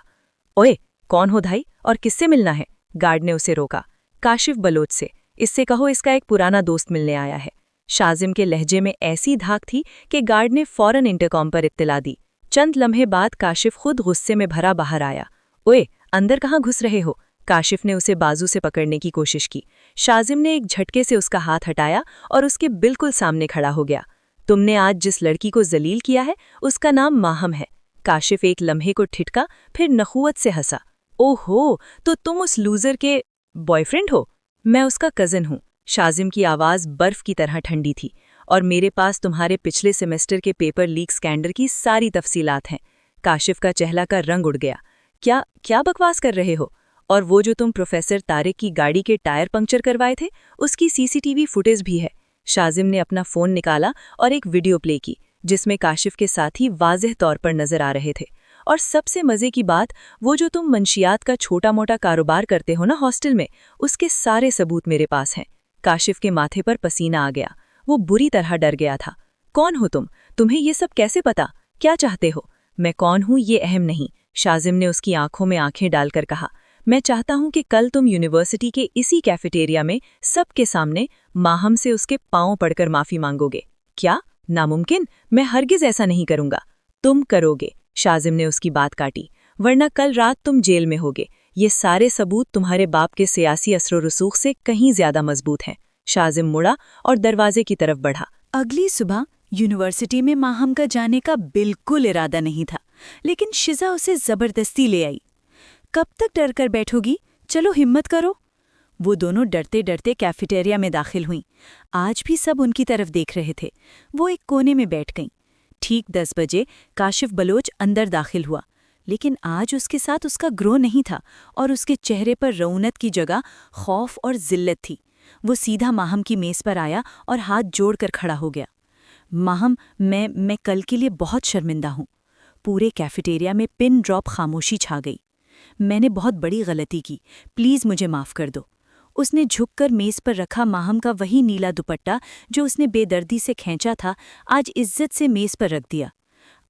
ओए, कौन हो भाई और किससे मिलना है? गार्ड ने उसे रोका। काशिफ बलोच से। इससे कहो इसका एक पुराना दोस्त मिलने आया है। शाजिम के लहजे में ऐसी धाक थी कि गार्ड ने फौरन इंटरकॉम पर इत्तला दी। चंद लम्हे बाद काशिफ खुद गुस्से में भरा बाहर आया। ओए, अंदर कहाँ घुस रहे हो? काशिफ ने उसे बाजू से पकड़ने की कोशिश की। शाजिम ने एक झटके से उसका हाथ हटाया और उसके बिल्कुल सामने खड़ा हो गया। तुमने आज जिस लड़की को जलील किया है, उसका नाम माहम है। काशिफ एक लम्हे को ठिठका, फिर नखुवत से हंसा। ओहो, तो तुम उस लूजर के बॉयफ्रेंड हो? मैं उसका कज़न हूँ। शाजिम की आवाज़ बर्फ की तरह ठंडी थी। और मेरे पास तुम्हारे पिछले सेमेस्टर के पेपर लीक स्कैंडल की सारी तफसीलात हैं। काशिफ का चेहरा का रंग उड़ गया। क्या क्या बकवास कर रहे हो? और वो जो तुम प्रोफेसर तारिक की गाड़ी के टायर पंक्चर करवाए थे, उसकी सीसीटीवी फुटेज भी है। शाजिम ने अपना फ़ोन निकाला और एक वीडियो प्ले की, जिसमें काशिफ के साथी वाज़ेह तौर पर नजर आ रहे थे। और सबसे मज़े की बात, वो जो तुम मंशियात का छोटा मोटा कारोबार करते हो ना हॉस्टल में, उसके सारे सबूत मेरे पास हैं। काशिफ के माथे पर पसीना आ गया। वो बुरी तरह डर गया था। कौन हो तुम? तुम्हें ये सब कैसे पता? क्या चाहते हो? मैं कौन हूँ ये अहम नहीं, शाजिम ने उसकी आंखों में आंखें डालकर कहा। मैं चाहता हूँ कि कल तुम यूनिवर्सिटी के इसी कैफेटेरिया में सबके सामने माहम से उसके पांव पड़कर माफ़ी मांगोगे। क्या? नामुमकिन। मैं हरगिज़ ऐसा नहीं करूँगा। तुम करोगे, शाजिम ने उसकी बात काटी, वरना कल रात तुम जेल में होगे। ये सारे सबूत तुम्हारे बाप के सियासी असर रसूख से कहीं ज्यादा मजबूत हैं। शाजिम मुड़ा और दरवाजे की तरफ बढ़ा। अगली सुबह यूनिवर्सिटी में माहम का जाने का बिल्कुल इरादा नहीं था, लेकिन शिजा उसे जबरदस्ती ले आई। कब तक डर कर बैठोगी? चलो हिम्मत करो। वो दोनों डरते डरते कैफेटेरिया में दाखिल हुईं। आज भी सब उनकी तरफ देख रहे थे। वो एक कोने में बैठ गईं। ठीक 10 बजे काशिफ बलोच अंदर दाखिल हुआ, लेकिन आज उसके साथ उसका ग्रोह नहीं था और उसके चेहरे पर रौनक की जगह खौफ और जिल्लत थी। वो सीधा माहम की मेज़ पर आया और हाथ जोड़कर खड़ा हो गया। माहम, मैं कल के लिए बहुत शर्मिंदा हूँ। پورے کیفیٹیریا میں پن ڈراپ خاموشی چھا گئی۔ میں نے بہت بڑی غلطی کی، پلیز مجھے معاف کر دو۔ اس نے جھک کر میز پر رکھا ماہم کا وہی نیلا دوپٹہ جو اس نے بے دردی سے کھینچا تھا، آج عزت سے میز پر رکھ دیا۔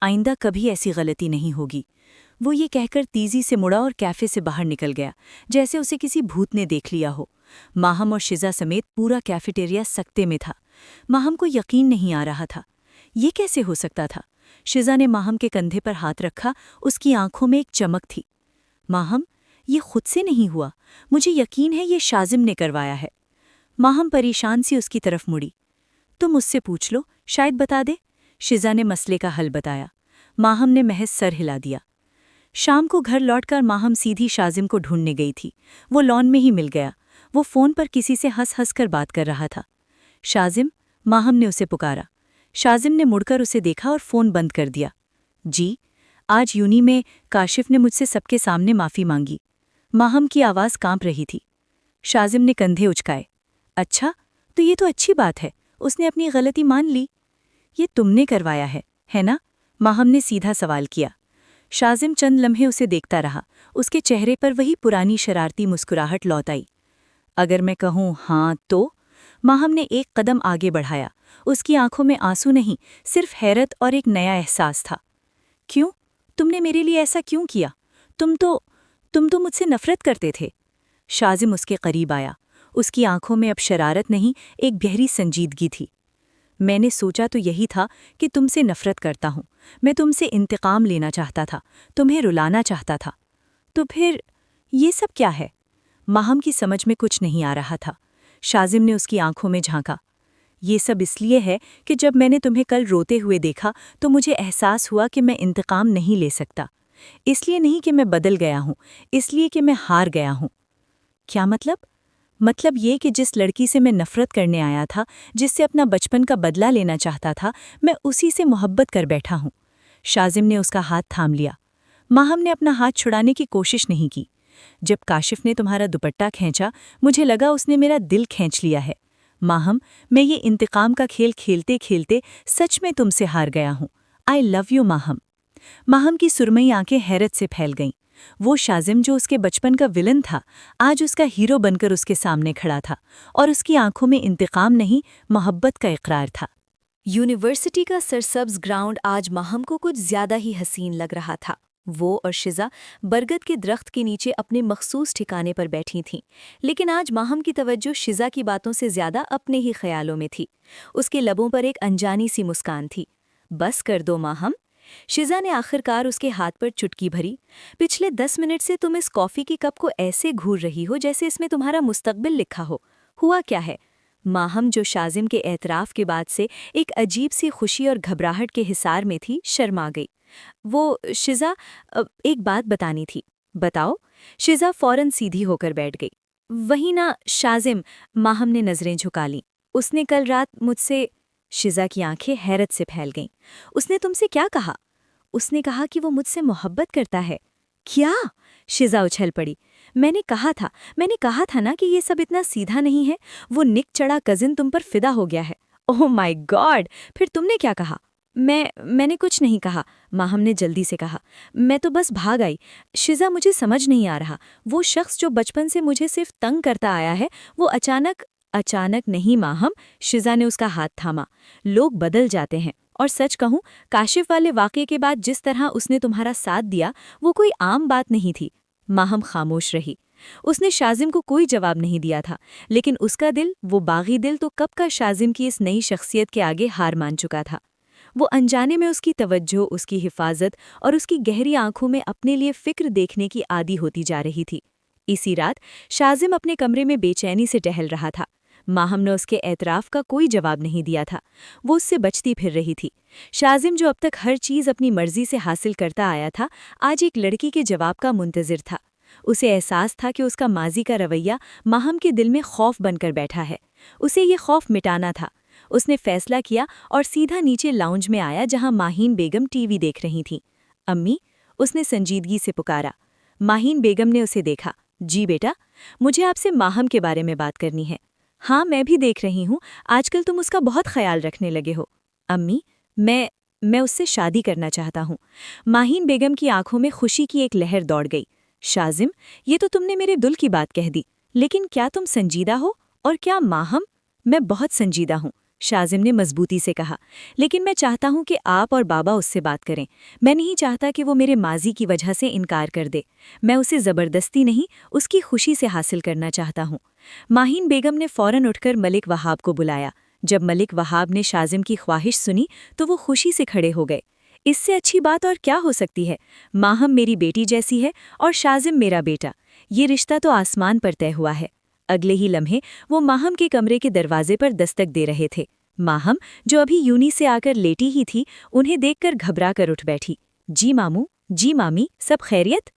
آئندہ کبھی ایسی غلطی نہیں ہوگی۔ وہ یہ کہہ کر تیزی سے مڑا اور کیفے سے باہر نکل گیا، جیسے اسے کسی بھوت نے دیکھ لیا ہو۔ ماہم اور شزا سمیت پورا کیفیٹیریا سکتے میں تھا۔ ماہم کو یقین نہیں آ رہا تھا، یہ کیسے ہو سکتا تھا؟ شزا نے ماہم کے کندھے پر ہاتھ رکھا، اس کی آنکھوں میں ایک چمک تھی۔ ماہم، یہ خود سے نہیں ہوا، مجھے یقین ہے یہ شازم نے کروایا ہے۔ ماہم پریشان سی اس کی طرف مڑی۔ تم اس سے پوچھ لو، شاید بتا دے۔ شزا نے مسئلے کا حل بتایا۔ ماہم نے محض سر ہلا دیا۔ شام کو گھر لوٹ کر ماہم سیدھی شازم کو ڈھونڈنے گئی تھی۔ وہ لان میں ہی مل گیا۔ وہ فون پر کسی سے ہنس ہنس کر بات کر رہا تھا۔ شازم، ماہم نے اسے پکارا۔ شازم نے مڑ کر اسے دیکھا اور فون بند کر دیا۔ جی، آج یونی میں کاشف نے مجھ سے سب کے سامنے معافی مانگی۔ ماہم کی آواز کانپ رہی تھی۔ شازم نے کندھے اچکائے۔ اچھا، تو یہ تو اچھی بات ہے، اس نے اپنی غلطی مان لی۔ یہ تم نے کروایا ہے نا؟ ماہم نے سیدھا سوال کیا۔ شازم چند لمحے اسے دیکھتا رہا، اس کے چہرے پر وہی پرانی شرارتی مسکراہٹ لوٹ آئی۔ اگر میں کہوں ہاں تو؟ ماہم نے ایک قدم آگے بڑھایا۔ اس کی آنکھوں میں آنسو نہیں، صرف حیرت اور ایک نیا احساس تھا۔ کیوں؟ تم نے میرے لیے ایسا کیوں کیا؟ تم تو مجھ سے نفرت کرتے تھے۔ شازم اس کے قریب آیا۔ اس کی آنکھوں میں اب شرارت نہیں، ایک گہری سنجیدگی تھی۔ میں نے سوچا تو یہی تھا کہ تم سے نفرت کرتا ہوں، میں تم سے انتقام لینا چاہتا تھا، تمہیں رلانا چاہتا تھا۔ تو پھر یہ سب کیا ہے؟ ماہم کی سمجھ میں کچھ نہیں آ رہا تھا۔ شازم نے اس کی آنکھوں میں جھانکا۔ یہ سب اس لیے ہے کہ جب میں نے تمہیں کل روتے ہوئے دیکھا تو مجھے احساس ہوا کہ میں انتقام نہیں لے سکتا۔ اس لیے نہیں کہ میں بدل گیا ہوں، اس لیے کہ میں ہار گیا ہوں۔ کیا مطلب؟ مطلب یہ کہ جس لڑکی سے میں نفرت کرنے آیا تھا، جس سے اپنا بچپن کا بدلہ لینا چاہتا تھا، میں اسی سے محبت کر بیٹھا ہوں۔ شازم نے اس کا ہاتھ تھام لیا۔ ماہم نے اپنا ہاتھ چھڑانے کی کوشش نہیں کی۔ جب کاشف نے تمہارا دوپٹہ کھینچا، مجھے لگا اس نے میرا دل کھینچ لیا ہے۔ ماہم، میں یہ انتقام کا کھیل کھیلتے کھیلتے سچ میں تم سے ہار گیا ہوں۔ آئی لو یو ماہم۔ ماہم کی سرمئی آنکھیں حیرت سے پھیل گئیں۔ وہ شازم جو اس کے بچپن کا ولن تھا، آج اس کا ہیرو بن کر اس کے سامنے کھڑا تھا، اور اس کی آنکھوں میں انتقام نہیں، محبت کا اقرار تھا۔ یونیورسٹی کا سرسبز گراؤنڈ آج ماہم کو کچھ زیادہ ہی حسین لگ رہا تھا۔ وہ اور شزا برگد کے درخت کے نیچے اپنے مخصوص ٹھکانے پر بیٹھی تھیں، لیکن آج ماہم کی توجہ شزا کی باتوں سے زیادہ اپنے ہی خیالوں میں تھی۔ اس کے لبوں پر ایک انجانی سی مسکان تھی۔ بس کر دو ماہم۔ شزا نے آخرکار اس کے ہاتھ پر چٹکی بھری۔ پچھلے 10 منٹ سے تم اس کافی کی کپ کو ایسے گھور رہی ہو جیسے اس میں تمہارا مستقبل لکھا ہو۔ ہوا کیا ہے؟ ماہم، جو شازم کے اعتراف کے بعد سے ایک عجیب سی خوشی اور گھبراہٹ کے حصار میں تھی، شرما گئی۔ وہ شزا، ایک بات بتانی تھی۔ بتاؤ۔ شزا فوراً سیدھی ہو کر بیٹھ گئی۔ وہی نا شازم، ماہم نے نظریں جھکا لیں۔ اس نے کل رات مجھ سے… شزا کی آنکھیں حیرت سے پھیل گئیں۔ اس نے تم سے کیا کہا؟ اس نے کہا کہ وہ مجھ سے محبت کرتا ہے۔ کیا؟ شزا اچھل پڑی۔ میں نے کہا تھا نا کہ یہ سب اتنا سیدھا نہیں ہے۔ وہ نک چڑھا کزن تم پر فدا ہو گیا ہے۔ اوہ مائی گاڈ! پھر تم نے کیا کہا؟ میں نے کچھ نہیں کہا، ماہم نے جلدی سے کہا۔ میں تو بس بھاگ آئی۔ شزا، مجھے سمجھ نہیں آ رہا، وہ شخص جو بچپن سے مجھے صرف تنگ کرتا آیا ہے، وہ اچانک نہیں ماہم، شزا نے اس کا ہاتھ تھاما۔ لوگ بدل جاتے ہیں، اور سچ کہوں، کاشف والے واقعے کے بعد جس طرح اس نے تمہارا ساتھ دیا، وہ کوئی عام بات نہیں تھی۔ ماہم خاموش رہی۔ اس نے شازم کو کوئی جواب نہیں دیا تھا، لیکن اس کا دل، وہ باغی دل، تو کب کا شازم کی اس نئی شخصیت کے آگے ہار مان چکا تھا۔ وہ انجانے میں اس کی توجہ، اس کی حفاظت اور اس کی گہری آنکھوں میں اپنے لیے فکر دیکھنے کی عادی ہوتی جا رہی تھی۔ اسی رات شازم اپنے کمرے میں بے چینی سے ٹہل رہا تھا۔ ماہم نے اس کے اعتراف کا کوئی جواب نہیں دیا تھا۔ وہ اس سے بچتی پھر رہی تھی۔ شازم، جو اب تک ہر چیز اپنی مرضی سے حاصل کرتا آیا تھا، آج ایک لڑکی کے جواب کا منتظر تھا۔ اسے احساس تھا کہ اس کا ماضی کا رویہ ماہم کے دل میں خوف بن کر بیٹھا ہے۔ اسے یہ خوف مٹانا تھا۔ اس نے فیصلہ کیا اور سیدھا نیچے لاؤنج میں آیا جہاں ماہین بیگم ٹی وی دیکھ رہی تھیں۔ امی، اس نے سنجیدگی سے پکارا۔ ماہین بیگم نے اسے دیکھا۔ جی بیٹا، مجھے آپ سے ماہم کے بارے میں بات کرنی ہے۔ ہاں، میں بھی دیکھ رہی ہوں، آج کل تم اس کا بہت خیال رکھنے لگے ہو۔ امی، मैं उससे शादी करना चाहता हूँ। माहीन बेगम की आंखों में खुशी की एक लहर दौड़ गई। शाजिम, ये तो तुमने मेरे दिल की बात कह दी, लेकिन क्या तुम संजीदा हो? और क्या माहम? मैं बहुत संजीदा हूँ, शाजिम ने मजबूती से कहा, लेकिन मैं चाहता हूँ कि आप और बाबा उससे बात करें। मैं नहीं चाहता कि वो मेरे माजी की वजह से इनकार कर दे। मैं उसे ज़बरदस्ती नहीं, उसकी खुशी से हासिल करना चाहता हूँ। माहीन बेगम ने फौरन उठकर मलिक वहाब को बुलाया। जब मलिक वहाब ने शाजिम की ख्वाहिश सुनी तो वो खुशी से खड़े हो गए। इससे अच्छी बात और क्या हो सकती है? माहम मेरी बेटी जैसी है और शाजिम मेरा बेटा। ये रिश्ता तो आसमान पर तय हुआ है। अगले ही लम्हे वो माहम के कमरे के दरवाजे पर दस्तक दे रहे थे। माहम, जो अभी यूनी से आकर लेटी ही थी, उन्हें देखकर घबरा कर उठ बैठी। जी मामू, जी मामी, सब खैरियत?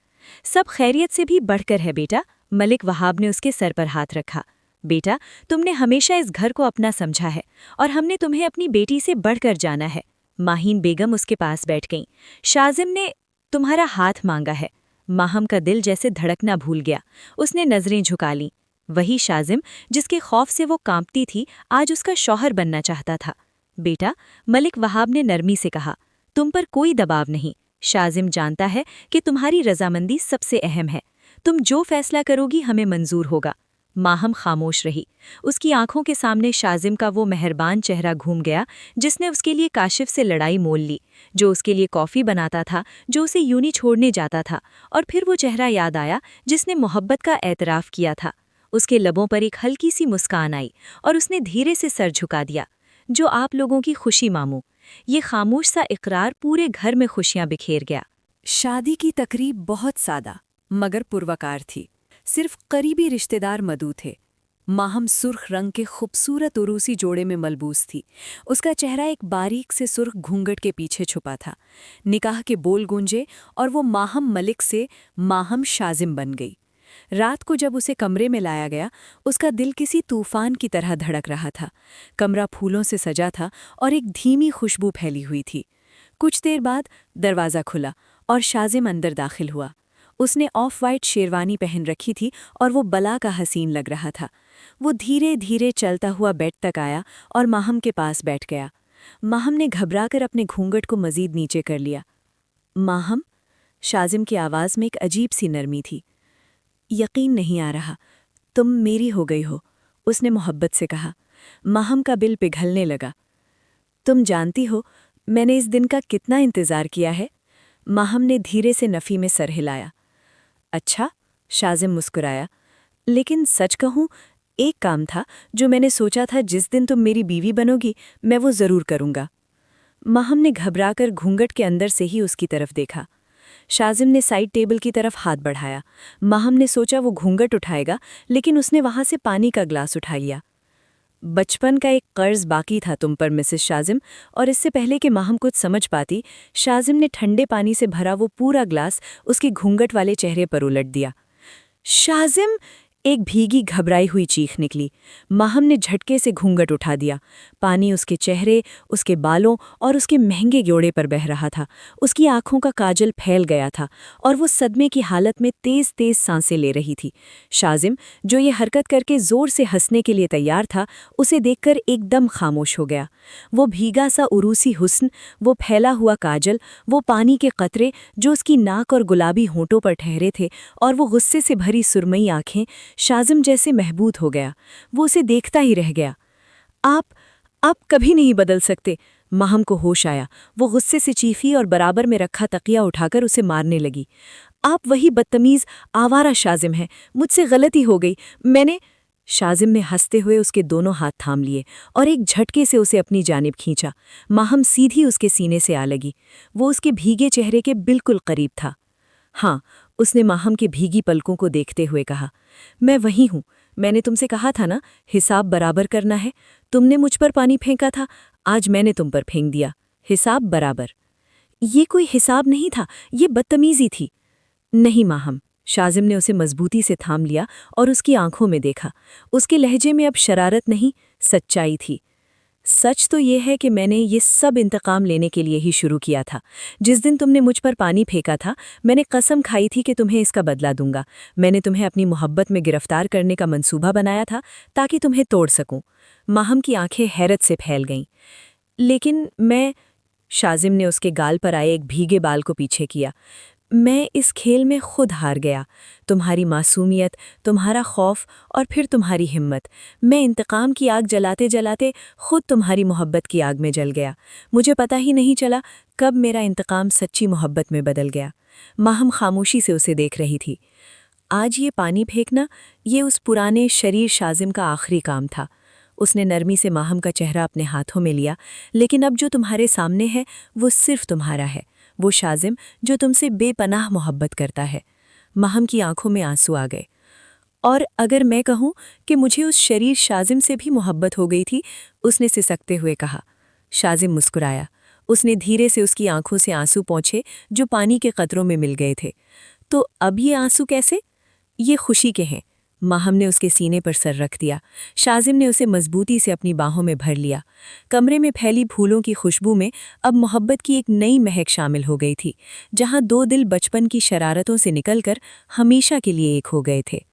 सब खैरियत से भी बढ़कर है बेटा। मलिक वहाब ने उसके सर पर हाथ रखा। बेटा, तुमने हमेशा इस घर को अपना समझा है और हमने तुम्हें अपनी बेटी से बढ़कर जाना है। माहीन बेगम उसके पास बैठ गईं। शाजिम ने तुम्हारा हाथ मांगा है। माहम का दिल जैसे धड़कना भूल गया। उसने नजरें झुका लीं। वही शाजिम जिसके खौफ से वो कांपती थी, आज उसका शौहर बनना चाहता था। बेटा, मलिक वहाब ने नरमी से कहा, तुम पर कोई दबाव नहीं। शाजिम जानता है कि तुम्हारी रजामंदी सबसे अहम है। तुम जो फैसला करोगी हमें मंजूर होगा। माहम खामोश रही। उसकी आंखों के सामने शाजिम का वो मेहरबान चेहरा घूम गया जिसने उसके लिए काशिफ से लड़ाई मोल ली, जो उसके लिए कॉफ़ी बनाता था, जो उसे यूनी छोड़ने जाता था। और फिर वो चेहरा याद आया जिसने मोहब्बत का एतराफ़ किया था। उसके लबों पर एक हल्की सी मुस्कान आई और उसने धीरे से सर झुका दिया। जो आप लोगों की खुशी मामू। ये खामोश सा इकरार पूरे घर में खुशियां बिखेर गया। शादी की तकरीब बहुत सादा मगर पुरवकार थी। सिर्फ करीबी रिश्तेदार मदऊ थे। माहम सुर्ख रंग के खूबसूरत उरूसी जोड़े में मलबूस थी। उसका चेहरा एक बारीक से सुर्ख घूंघट के पीछे छुपा था। निकाह के बोल गूंजे और वो माहम मलिक से माहम शाजिम बन गई। रात को जब उसे कमरे में लाया गया, उसका दिल किसी तूफान की तरह धड़क रहा था। कमरा फूलों से सजा था और एक धीमी खुशबू फैली हुई थी। कुछ देर बाद दरवाज़ा खुला और शाजिम अंदर दाखिल हुआ। उसने ऑफ वाइट शेरवानी पहन रखी थी और वो बला का हसीन लग रहा था। वो धीरे धीरे चलता हुआ बेड तक आया और माहम के पास बैठ गया। माहम ने घबराकर अपने घूंघट को मज़ीद नीचे कर लिया। माहम, शाजिम की आवाज़ में एक अजीब सी नरमी थी। यकीन नहीं आ रहा, तुम मेरी हो गई हो, उसने मोहब्बत से कहा। माहम का दिल पिघलने लगा। तुम जानती हो मैंने इस दिन का कितना इंतज़ार किया है? माहम ने धीरे से नफ़ी में सर हिलाया। अच्छा, शाजिम मुस्कुराया। लेकिन सच कहूँ, एक काम था जो मैंने सोचा था जिस दिन तुम मेरी बीवी बनोगी मैं वो ज़रूर करूँगा। माहम ने घबराकर घूंघट के अंदर से ही उसकी तरफ देखा। शाजिम ने साइड टेबल की तरफ हाथ बढ़ाया। माहम ने सोचा वो घूंघट उठाएगा, लेकिन उसने वहां से पानी का ग्लास उठा लिया। बचपन का एक कर्ज बाकी था तुम पर मिसेस शाजिम, और इससे पहले कि माहम कुछ समझ पाती, शाजिम ने ठंडे पानी से भरा वो पूरा ग्लास उसके घूंघट वाले चेहरे पर उलट दिया। शाजिम! एक भीगी घबराई हुई चीख निकली। माहम ने झटके से घूंघट उठा दिया। पानी उसके चेहरे, उसके बालों और उसके महंगे जोड़े पर बह रहा था। उसकी आंखों का काजल फैल गया था और वो सदमे की हालत में तेज तेज सांसें ले रही थी। शाजिम, जो ये हरकत करके जोर से हंसने के लिए तैयार था, उसे देखकर एकदम खामोश हो गया। वो भीगा सा उरूसी हुस्न, वो फैला हुआ काजल, वो पानी के कतरे जो उसकी नाक और गुलाबी होंठों पर ठहरे थे, और वो गुस्से से भरी सुरमई आंखें, शाजिम जैसे महबूद हो गया। वो उसे देखता ही रह गया। आप कभी नहीं बदल सकते। माहम को होश आया। वो गुस्से से चीखी और बराबर में रखा तकिया उठाकर उसे मारने लगी। आप वही बदतमीज आवारा शाजिम हैं। मुझसे गलती हो गई। मैंने शाजिम ने हंसते हुए उसके दोनों हाथ थाम लिए और एक झटके से उसे अपनी जानिब खींचा। माहम सीधी उसके सीने से आ लगी। वो उसके भीगे चेहरे के बिल्कुल करीब था। हाँ, उसने माहम की भीगी पलकों को देखते हुए कहा, मैं वही हूँ। मैंने तुमसे कहा था ना, हिसाब बराबर करना है। तुमने मुझ पर पानी फेंका था, आज मैंने तुम पर फेंक दिया। हिसाब बराबर। ये कोई हिसाब नहीं था, ये बदतमीजी थी। नहीं माहम। शाजिम ने उसे मजबूती से थाम लिया और उसकी आंखों में देखा। उसके लहजे में अब शरारत नहीं, सच्चाई थी। सच तो ये है कि मैंने ये सब इंतकाम लेने के लिए ही शुरू किया था। जिस दिन तुमने मुझ पर पानी फेंका था, मैंने कसम खाई थी कि तुम्हें इसका बदला दूंगा। मैंने तुम्हें अपनी मोहब्बत में गिरफ्तार करने का मंसूबा बनाया था ताकि तुम्हें तोड़ सकूं। माहम की आंखें हैरत से फैल गईं। लेकिन शाजिम ने उसके गाल पर आए एक भीगे बाल को पीछे किया। मैं इस खेल में खुद हार गया। तुम्हारी मासूमियत, तुम्हारा खौफ और फिर तुम्हारी हिम्मत। मैं इंतकाम की आग जलाते जलाते खुद तुम्हारी मोहब्बत की आग में जल गया। मुझे पता ही नहीं चला कब मेरा इंतकाम सच्ची मोहब्बत में बदल गया। माहम खामोशी से उसे देख रही थी। आज ये पानी फेंकना, ये उस पुराने शरीर शाजिम का आखिरी काम था। उसने नरमी से माहम का चेहरा अपने हाथों में लिया। लेकिन अब जो तुम्हारे सामने है वो सिर्फ तुम्हारा है, वो शाजिम जो तुमसे बेपनाह मोहब्बत करता है। माहम की आंखों में आंसू आ गए। और अगर मैं कहूँ कि मुझे उस शरीर शाजिम से भी मोहब्बत हो गई थी, उसने सिसकते हुए कहा। शाजिम मुस्कुराया। उसने धीरे से उसकी आंखों से आंसू पोंछे जो पानी के कतरों में मिल गए थे। तो अब ये आंसू कैसे? ये खुशी के हैं। माहम ने उसके सीने पर सर रख दिया। शाजिम ने उसे मजबूती से अपनी बाहों में भर लिया। कमरे में फैली फूलों की खुशबू में अब मोहब्बत की एक नई महक शामिल हो गई थी, जहां दो दिल बचपन की शरारतों से निकलकर हमेशा के लिए एक हो गए थे।